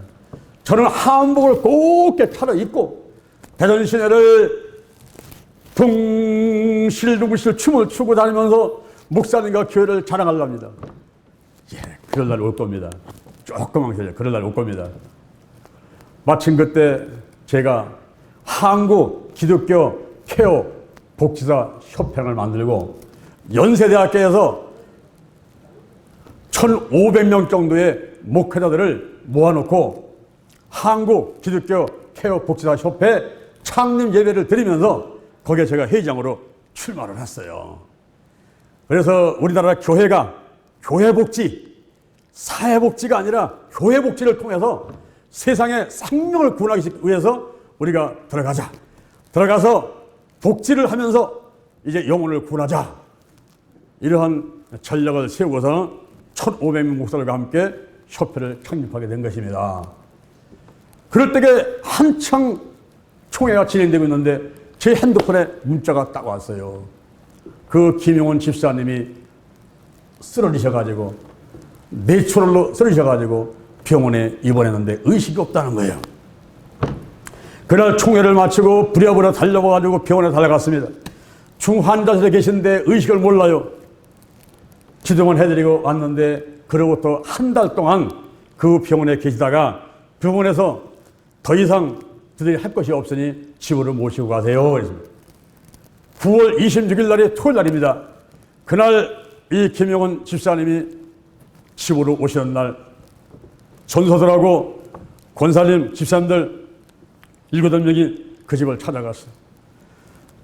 저는 한복을 곱게 차려입고 대전 시내를 둥실둥실 춤을 추고 다니면서 목사님과 교회를 자랑하려합니다. 예, 그럴 날 올 겁니다. 조금만 기다려. 그럴 날 올 겁니다. 마침 그때 제가 한국 기독교 케어 복지사 협회를 만들고 연세대학교에서 1,500명 정도의 목회자들을 모아놓고 한국 기독교 케어 복지사 협회 창립 예배를 드리면서 거기에 제가 회장으로 출마를 했어요. 그래서 우리나라 교회가 교회복지, 사회복지가 아니라 교회복지를 통해서 세상의 생명을 구원하기 위해서 우리가 들어가서 복지를 하면서 이제 영혼을 구원하자. 이러한 전략을 세우고서 1,500명 목사들과 함께 협회를 창립하게 된 것입니다. 그럴 때에 한창 총회가 진행되고 있는데 제 핸드폰에 문자가 딱 왔어요. 그 김용원 집사님이 쓰러지셔가지고 뇌출혈로 쓰러지셔가지고 병원에 입원했는데 의식이 없다는 거예요. 그날 총회를 마치고 부랴부랴 달려가지고 병원에 달려갔습니다. 중환자실에 계신데 의식을 몰라요. 지도만 해드리고 왔는데 그로부터 한 달 동안 그 병원에 계시다가 병원에서 더 이상 저들이 할 것이 없으니 집으로 모시고 가세요. 그랬습니다. 9월 26일 날이 토요일 날입니다. 그날 이 김용원 집사님이 집으로 오시는 날 전사들하고 권사님, 집사님들 7명이 그 집을 찾아갔어요.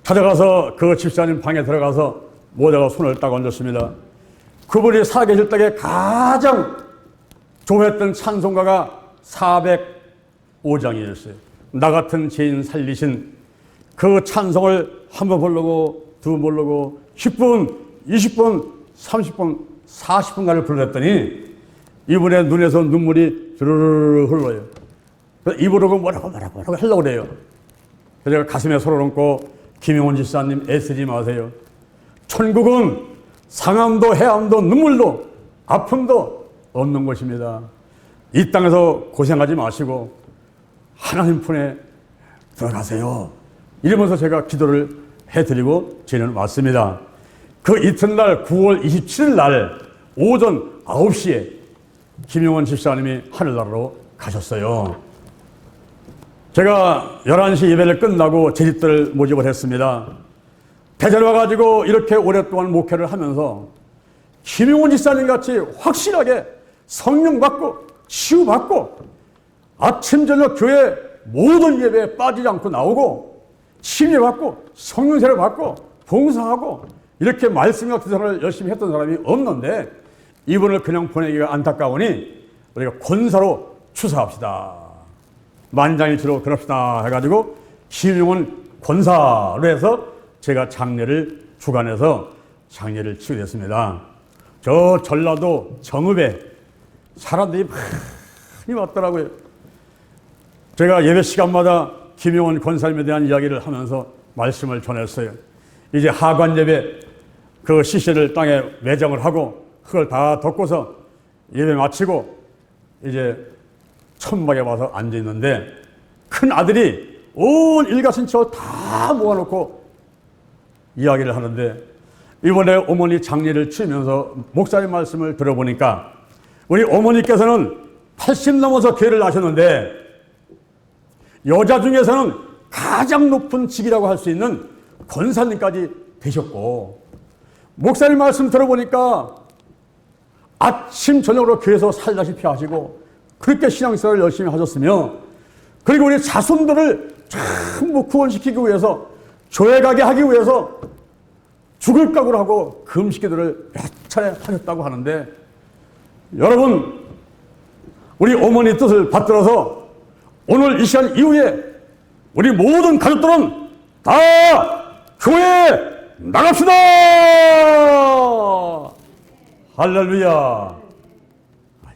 찾아가서 그 집사님 방에 들어가서 모자가 손을 딱 얹었습니다. 그분이 살아계실 때에 가장 좋아했던 찬송가가 405장이었어요. 나 같은 죄인 살리신 그 찬송을 한 번 부르고 두 번 부르고 10분, 20분, 30분, 40분간을 불렀더니 이분의 눈에서 눈물이 주르르 흘러요. 입으로 뭐라고 하려고 그래요. 그래서 제가 가슴에 손을 얹고 김용원 집사님 애쓰지 마세요. 천국은 상함도 해함도 눈물도 아픔도 없는 곳입니다. 이 땅에서 고생하지 마시고 하나님 품에 들어가세요. 이러면서 제가 기도를 해드리고 저는 왔습니다. 그 이튿날 9월 27일 날 오전 9시에 김용원 집사님이 하늘나라로 가셨어요. 제가 11시 예배를 끝나고 제 집들을 모집을 했습니다. 대전에 와가지고 이렇게 오랫동안 목회를 하면서 김용원 집사님 같이 확실하게 성령 받고 치유받고 아침 저녁 교회 모든 예배에 빠지지 않고 나오고 치유 받고 성령 세례 받고 봉사하고 이렇게 말씀과 기도를 열심히 했던 사람이 없는데 이분을 그냥 보내기가 안타까우니 우리가 권사로 추사합시다. 만장일치로 그럽시다 해가지고 김용원 권사로 해서 제가 장례를 주관해서 장례를 치게 됐습니다. 저 전라도 정읍에 사람들이 많이 왔더라고요. 제가 예배 시간마다 김용원 권사님에 대한 이야기를 하면서 말씀을 전했어요. 이제 하관 예배 그 시신을 땅에 매장을 하고 흙을 다 덮고서 예배 마치고 이제 천막에 와서 앉아 있는데 큰 아들이 온 일가신처 다 모아놓고 이야기를 하는데 이번에 어머니 장례를 치면서 목사님 말씀을 들어보니까 우리 어머니께서는 80 넘어서 교회를 나셨는데 여자 중에서는 가장 높은 직이라고 할 수 있는 권사님까지 되셨고 목사님 말씀 들어보니까 아침 저녁으로 교회에서 살다시피 하시고 그렇게 신앙생활을 열심히 하셨으며, 그리고 우리 자손들을 전부 구원시키기 위해서, 교회 가게 하기 위해서 죽을 각오를 하고 금식기도를 몇 차례 하셨다고 하는데, 여러분, 우리 어머니 뜻을 받들어서 오늘 이 시간 이후에 우리 모든 가족들은 다 교회에 나갑시다! 할렐루야!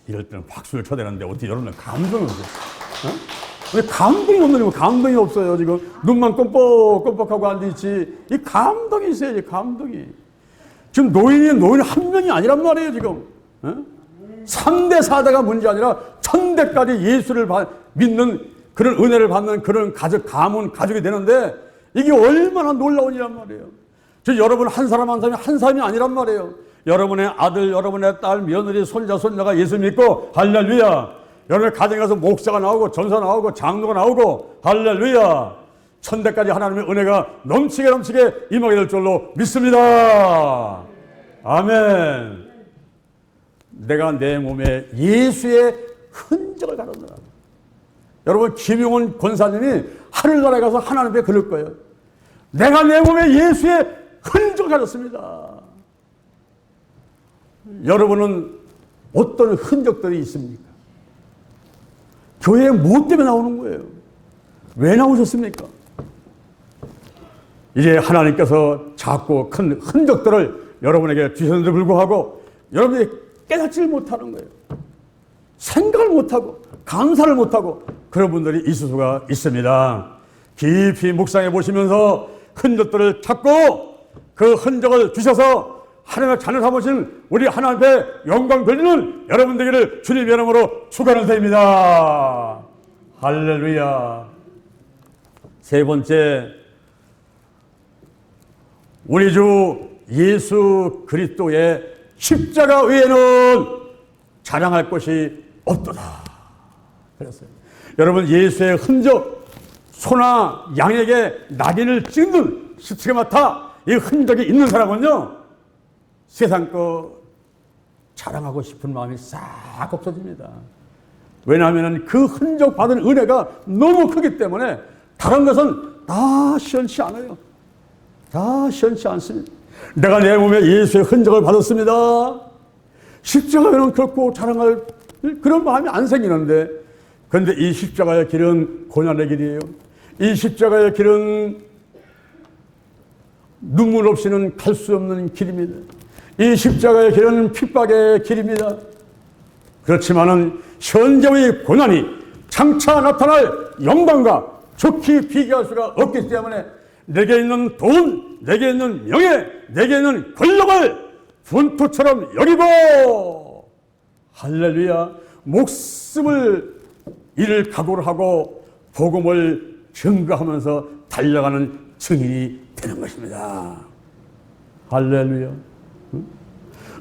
이럴 때는 박수를 쳐야 되는데 어떻게 여러분은 감동이 없어요? 왜 감동이 없느냐고. 감동이 없어요. 지금 눈만 껌뻑껌뻑하고 앉아있지. 이 감동이 있어야지. 감동이. 지금 노인이 한 명이 아니란 말이에요. 지금 3대 4대가 문제 아니라 1000대까지 예수를 믿는 그런 은혜를 받는 그런 가문 가족이 되는데, 이게 얼마나 놀라운 일이란 말이에요. 저 여러분 한 사람이 아니란 말이에요. 여러분의 아들, 여러분의 딸, 며느리, 손자가 예수 믿고 할렐루야. 여러분의 가정에 가서 목사가 나오고 전사 나오고 장로가 나오고 할렐루야. 1000대까지 하나님의 은혜가 넘치게 임하게 될 줄로 믿습니다. 아멘. 내가 내 몸에 예수의 흔적을 가졌노라. 여러분, 김용훈 권사님이 하늘나라에 가서 하나님 앞에 그럴 거예요. 내가 내 몸에 예수의 흔적을 가졌습니다. 여러분은 어떤 흔적들이 있습니까? 교회에 무엇 때문에 나오는 거예요? 왜 나오셨습니까? 이제 하나님께서 작고 큰 흔적들을 여러분에게 주셨는데도 불구하고 여러분이 깨닫지를 못하는 거예요. 생각을 못하고 감사를 못하고 그런 분들이 있을 수가 있습니다. 깊이 묵상해 보시면서 흔적들을 찾고 그 흔적을 주셔서 하나님의 자녀 삼으신 우리 하나님 앞에 영광 돌리는 여러분 되기를 주님 이름으로 축원하는 새입니다. 할렐루야. 세 번째, 우리 주 예수 그리스도의 십자가 외에는 자랑할 것이 없도다 그랬어요. 여러분, 예수의 흔적, 소나 양에게 낙인을 찍는 스티그마타, 이 흔적이 있는 사람은요, 세상 거 자랑하고 싶은 마음이 싹 없어집니다. 왜냐하면 그 흔적 받은 은혜가 너무 크기 때문에 다른 것은 다 시원치 않아요. 다 시원치 않습니다. 내가 내 몸에 예수의 흔적을 받았습니다. 십자가에는 결코 자랑할 그런 마음이 안 생기는데, 그런데 이 십자가의 길은 고난의 길이에요. 이 십자가의 길은 눈물 없이는 갈 수 없는 길입니다. 이 십자가의 길은 핍박의 길입니다. 그렇지만은 현재의 고난이 장차 나타날 영광과 좋게 비교할 수가 없기 때문에 내게 있는 돈, 내게 있는 명예, 내게 있는 권력을 분투처럼 여기고 할렐루야, 목숨을 잃을 각오를 하고 복음을 증거하면서 달려가는 증인이 되는 것입니다. 할렐루야.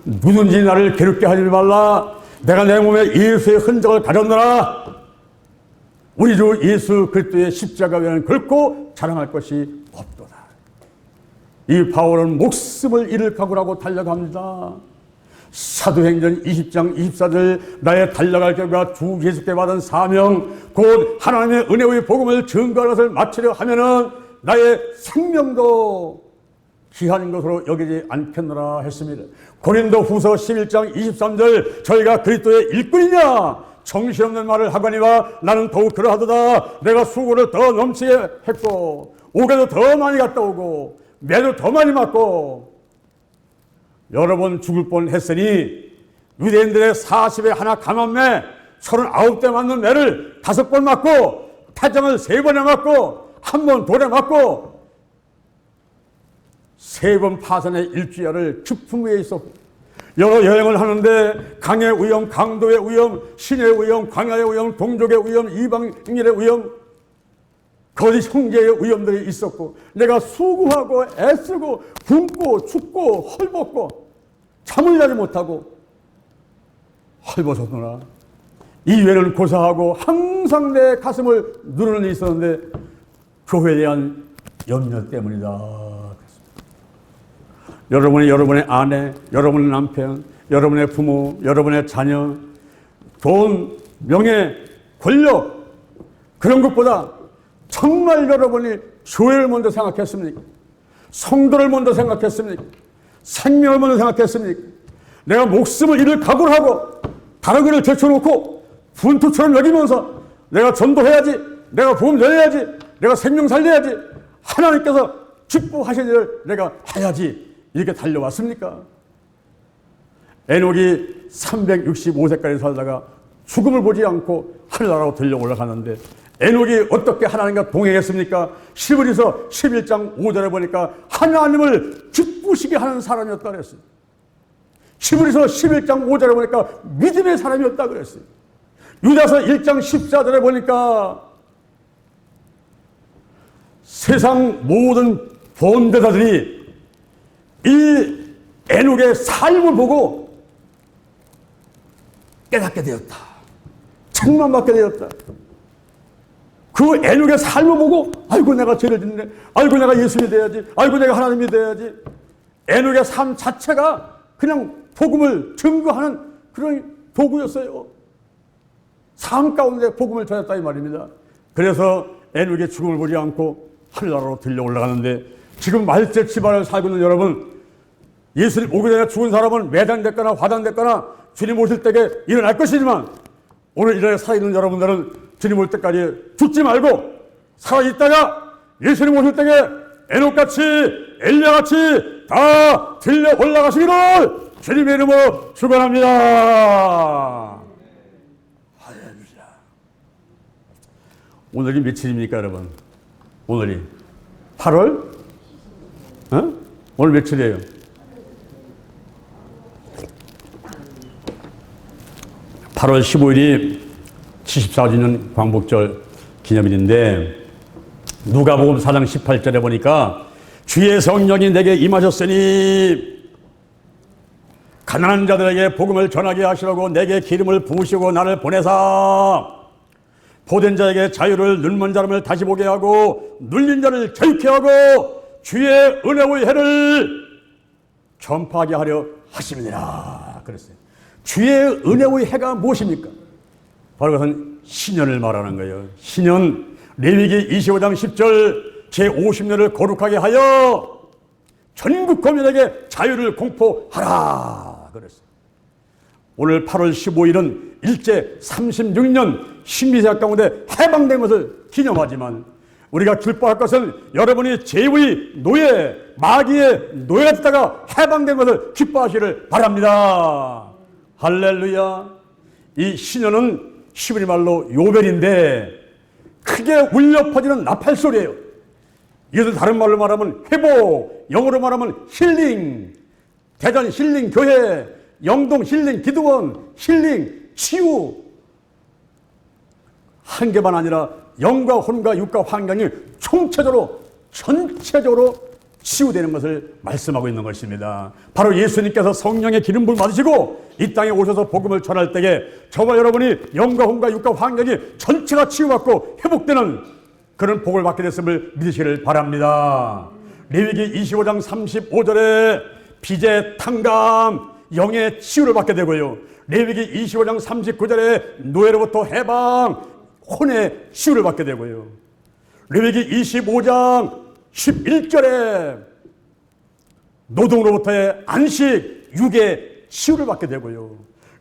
누군지 나를 괴롭게 하지 말라. 내가 내 몸에 예수의 흔적을 가졌노라. 우리 주 예수 그리스도의 십자가 외에는 결코 자랑할 것이 없도다. 이 바울은 목숨을 잃을 각오를 하고 달려갑니다. 사도행전 20장 24절, 나의 달려갈 결과 주 예수께 받은 사명, 곧 하나님의 은혜의 복음을 증거하는 것을 마치려 하면은 나의 생명도 귀한 것으로 여기지 않겠노라 했습니다. 고린도 후서 11장 23절, 저희가 그리스도의 일꾼이냐 정신없는 말을 하거니와 나는 더욱 그러하도다. 내가 수고를 더 넘치게 했고 옥에도 더 많이 갔다 오고 매도 더 많이 맞고 여러 번 죽을 뻔했으니 유대인들의 40에 하나 감한매 39대 맞는 매를 5번 맞고 타장을 3번에 맞고 1번 돌에 맞고 3번 파선의 일주야를 깊은 위에 있었고 여러 여행을 하는데 강의 위험, 강도의 위험, 신의 위험, 광야의 위험, 동족의 위험, 이방인의 위험, 거짓 형제의 위험들이 있었고 내가 수고하고 애쓰고 굶고 춥고 헐벗고 잠을 자지 못하고 헐벗었노라. 이외를 고사하고 항상 내 가슴을 누르는 일이 있었는데 교회에 대한 염려 때문이다. 여러분이 여러분의 아내, 여러분의 남편, 여러분의 부모, 여러분의 자녀, 돈, 명예, 권력, 그런 것보다 정말 여러분이 교회를 먼저 생각했습니까? 성도를 먼저 생각했습니까? 생명을 먼저 생각했습니까? 내가 목숨을 잃을 각오를 하고 다른 것을 제쳐놓고 분투처럼 여기면서 내가 전도해야지, 내가 복음 전해야지, 내가 생명 살려야지, 하나님께서 기뻐하신 일을 내가 해야지, 이렇게 달려왔습니까? 에녹이 365세까지 살다가 죽음을 보지 않고 하늘나라로 들려 올라가는데 에녹이 어떻게 하나님과 동행했습니까? 히브리서 11장 5절에 보니까 하나님을 기쁘시게 하는 사람이었다 그랬어요. 히브리서 11장 5절에 보니까 믿음의 사람이었다 그랬어요. 유다서 1장 14절에 보니까 세상 모든 본대사들이 이 에녹의 삶을 보고 깨닫게 되었다. 책망받게 되었다. 그 에녹의 삶을 보고 아이고 내가 죄를 짓네, 아이고 내가 예수 믿어야지, 아이고 내가 하나님 믿어야지. 에녹의 삶 자체가 그냥 복음을 증거하는 그런 도구였어요. 삶 가운데 복음을 전했다 이 말입니다. 그래서 에녹의 죽음을 보지 않고 하늘나라로 들려 올라가는데, 지금 말제 집안을 살고 있는 여러분, 예수님 오기 전에 죽은 사람은 매장됐거나 화장됐거나 주님 오실 때에 일어날 것이지만, 오늘 이 자리에 살아있는 여러분들은 주님 올 때까지 죽지 말고 살아있다가 예수님 오실 때에 에녹같이 엘리야같이 다 들려 올라가시기를 주님의 이름으로 축원합니다. 할렐루야. 오늘이 며칠입니까 여러분? 오늘이 8월? 오늘 며칠이에요? 8월 15일이 74주년 광복절 기념일인데, 누가복음 4장 18절에 보니까 주의 성령이 내게 임하셨으니 가난한 자들에게 복음을 전하게 하시려고 내게 기름을 부으시고 나를 보내사 보된 자에게 자유를, 눈먼 사람을 다시 보게 하고 눌린 자를 자유케 하고 주의 은혜의 해를 전파하게 하려 하심이니라 그랬어요. 주의 은혜의 해가 무엇입니까? 바로 그것은 신년을 말하는 거예요. 신년, 레위기 25장 10절 제50년을 거룩하게 하여 전국 거민에게 자유를 공포하라 그랬어요. 오늘 8월 15일은 일제 36년 신비세약 가운데 해방된 것을 기념하지만, 우리가 기뻐할 것은 여러분이 죄의 노예, 마귀의 노예가 됐다가 해방된 것을 기뻐하시기를 바랍니다. 할렐루야. 이 신년은 히브리 말로 요벨인데 크게 울려 퍼지는 나팔 소리예요. 이것을 다른 말로 말하면 회복, 영어로 말하면 힐링, 대전 힐링 교회, 영동 힐링 기도원, 힐링 치유, 한 개만 아니라 영과 혼과 육과 환경이 총체적으로 전체적으로 치유되는 것을 말씀하고 있는 것입니다. 바로 예수님께서 성령의 기름 부음 받으시고 이 땅에 오셔서 복음을 전할 때에 저와 여러분이 영과 혼과 육과 환경이 전체가 치유받고 회복되는 그런 복을 받게 됐음을 믿으시기를 바랍니다. 레위기 25장 35절에 빚의 탕감, 영의 치유를 받게 되고요. 레위기 25장 39절에 노예로부터 해방, 혼의 치유를 받게 되고요. 레위기 25장 11절에 노동으로부터의 안식, 육의 치유를 받게 되고요.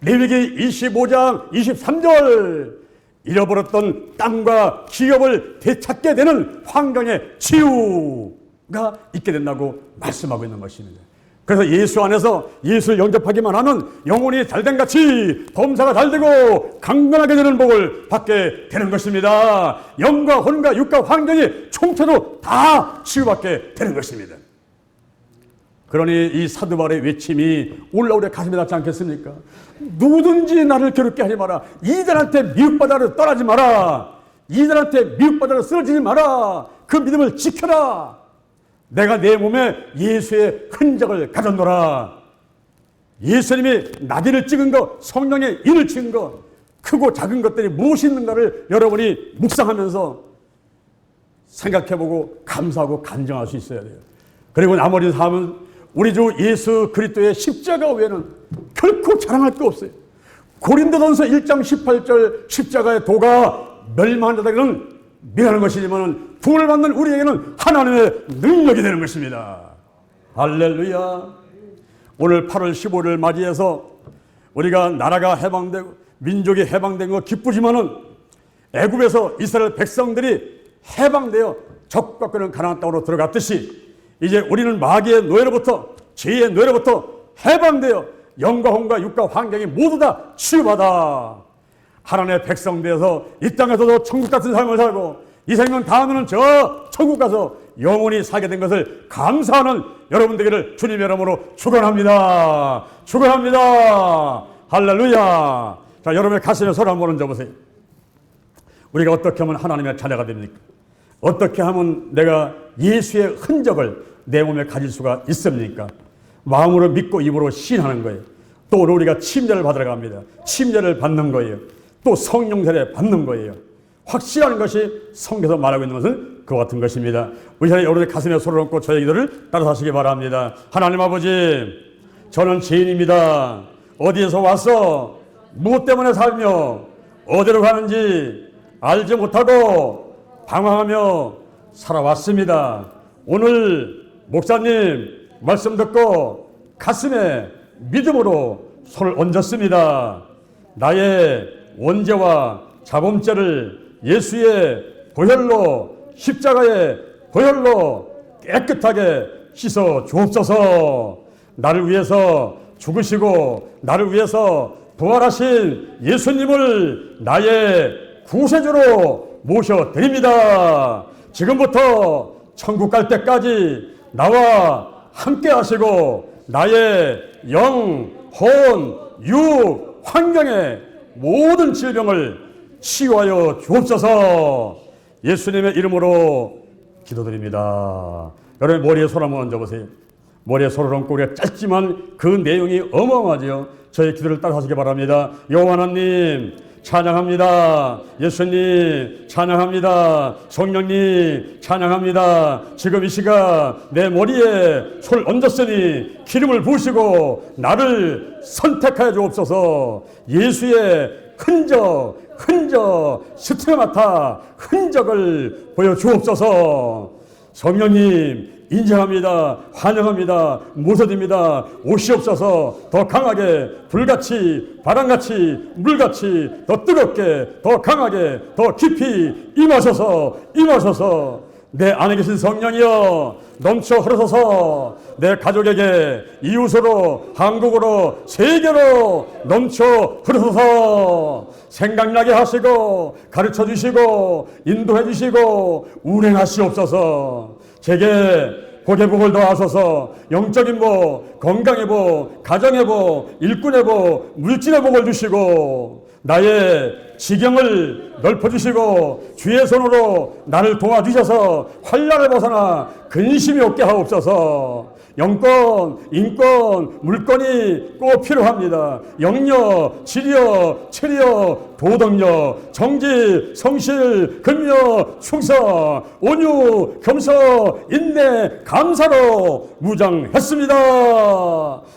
레위기 25장 23절 잃어버렸던 땅과 기업을 되찾게 되는 환경의 치유가 있게 된다고 말씀하고 있는 것입니다. 그래서 예수 안에서 예수를 영접하기만 하면 영혼이 잘된 같이 범사가 잘되고 강건하게 되는 복을 받게 되는 것입니다. 영과 혼과 육과 환경이 총체로 다 치유받게 되는 것입니다. 그러니 이 사도 바울의 외침이 올라오려 가슴에 닿지 않겠습니까? 누구든지 나를 괴롭게 하지 마라. 이들한테 미혹받아를 떠나지 마라. 이들한테 미혹받아를 쓰러지지 마라. 그 믿음을 지켜라. 내가 내 몸에 예수의 흔적을 가졌노라. 예수님이 나귀를 찍은 것, 성령의 인을 찍은 것, 크고 작은 것들이 무엇이 있는가를 여러분이 묵상하면서 생각해보고 감사하고 간증할 수 있어야 돼요. 그리고 나머지 삶은 우리 주 예수 그리스도의 십자가 외에는 결코 자랑할 게 없어요. 고린도전서 1장 18절 십자가의 도가 멸망한 자들에게는 미안한 것이지만 구원을 받는 우리에게는 하나님의 능력이 되는 것입니다. 할렐루야. 오늘 8월 15일을 맞이해서 우리가 나라가 해방되고 민족이 해방된 거 기쁘지만은 애굽에서 이스라엘 백성들이 해방되어 적과 끄는 가나안 땅으로 들어갔듯이 이제 우리는 마귀의 노예로부터 죄의 노예로부터 해방되어 영과 혼과 육과 환경이 모두 다 치유받아 하나님의 백성 되어서 이 땅에서도 천국 같은 삶을 살고 이 생명 다음에는 저 천국 가서 영원히 살게 된 것을 감사하는 여러분 되기를 주님의 이름으로 축원합니다. 축원합니다. 할렐루야. 자, 여러분의 가슴에 손 한번 얹어보세요. 우리가 어떻게 하면 하나님의 자녀가 됩니까? 어떻게 하면 내가 예수의 흔적을 내 몸에 가질 수가 있습니까? 마음으로 믿고 입으로 시인하는 거예요. 또 우리가 침례를 받으러 갑니다. 침례를 받는 거예요. 또 성령 세례 받는 거예요. 확실한 것이 성경에서 말하고 있는 것은 그와 같은 것입니다. 우리 여러분의 가슴에 손을 얹고 저의 기도를 따라서 하시기 바랍니다. 하나님 아버지, 저는 죄인입니다. 어디에서 와서 무엇 때문에 살며 어디로 가는지 알지 못하고 방황하며 살아왔습니다. 오늘 목사님 말씀 듣고 가슴에 믿음으로 손을 얹었습니다. 나의 원죄와 자범죄를 예수의 보혈로 십자가의 보혈로 깨끗하게 씻어 주옵소서. 나를 위해서 죽으시고 나를 위해서 부활하신 예수님을 나의 구세주로 모셔드립니다. 지금부터 천국 갈 때까지 나와 함께 하시고 나의 영, 혼, 육, 환경의 모든 질병을 치유하여 주옵소서. 예수님의 이름으로 기도드립니다. 여러분 머리에 손 한번 얹어보세요. 머리에 손을 얹고 우리가 짧지만 그 내용이 어마어마하죠. 저의 기도를 따라 하시기 바랍니다. 여호와 하나님 찬양합니다. 예수님 찬양합니다. 성령님 찬양합니다. 지금 이 시간 내 머리에 손을 얹었으니 기름을 부으시고 나를 선택하여 주옵소서. 예수의 흔적 스티그마타 흔적을 보여주옵소서. 성령님 인정합니다. 환영합니다. 모셔드립니다. 오시옵소서. 더 강하게 불같이 바람같이 물같이 더 뜨겁게 더 강하게 더 깊이 임하소서. 내 안에 계신 성령이여 넘쳐 흐르소서. 내 가족에게 이웃으로 한국으로 세계로 넘쳐 흐르소서. 생각나게 하시고 가르쳐 주시고 인도해 주시고 운행하시옵소서. 제게 복의 복을 더하소서. 영적인 복, 건강의 복, 가정의 복, 일꾼의 복, 물질의 복을 주시고 나의 지경을 넓혀주시고 주의 손으로 나를 도와주셔서 환난을 벗어나 근심이 없게 하옵소서. 영권, 인권, 물권이 꼭 필요합니다. 영력, 지력, 체력, 도덕력, 정직, 성실, 근력, 충성, 온유, 겸손, 인내, 감사로 무장했습니다.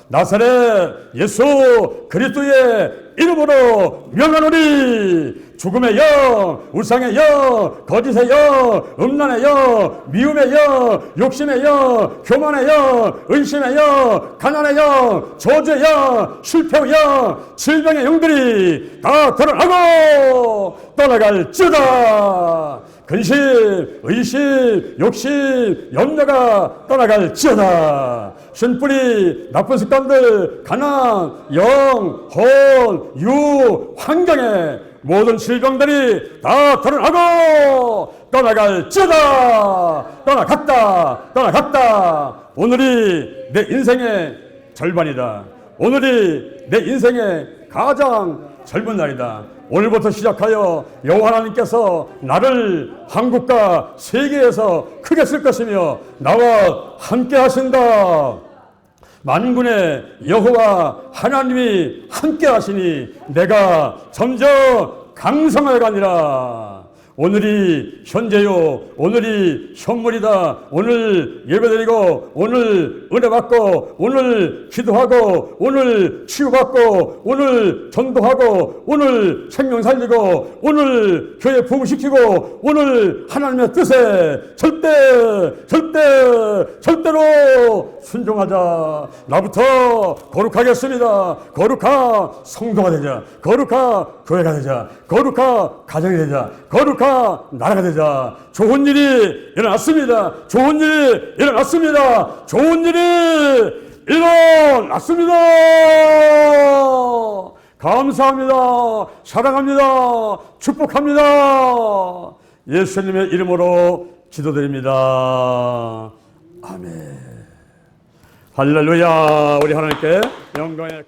나사렛 예수 그리스도의 이름으로 명하노니 죽음의 영, 우상의 영, 거짓의 영, 음란의 영, 미움의 영, 욕심의 영, 교만의 영, 의심의 영, 가난의 영, 저주의 영, 실패의 영, 질병의 영들이 다 드러나고 떠나갈지어다. 근심, 의심, 욕심, 염려가 떠나갈지어다. 신뿌리, 나쁜 습관들, 가난, 영, 혼, 유, 환경에 모든 질병들이 다 드러나고 떠나갈지어다. 떠나갔다. 오늘이 내 인생의 절반이다. 오늘이 내 인생의 가장 젊은 날이다. 오늘부터 시작하여 여호와 하나님께서 나를 한국과 세계에서 크게 쓸 것이며 나와 함께 하신다. 만군의 여호와 하나님이 함께 하시니 내가 점점 강성하여 가니라. 오늘이 현재요. 오늘이 선물이다. 오늘 예배드리고, 오늘 은혜 받고, 오늘 기도하고, 오늘 치유받고, 오늘 전도하고, 오늘 생명 살리고, 오늘 교회 부흥시키고, 오늘 하나님의 뜻에 절대로 순종하자. 나부터 거룩하겠습니다. 거룩한 성도가 되자. 거룩한 교회가 되자. 거룩한 가정이 되자. 거룩한 나라가 되자. 좋은 일이 일어났습니다. 좋은 일이 일어났습니다. 좋은 일이 일어났습니다. 감사합니다. 사랑합니다. 축복합니다. 예수님의 이름으로 기도드립니다. 아멘. 할렐루야. 우리 하나님께 영광의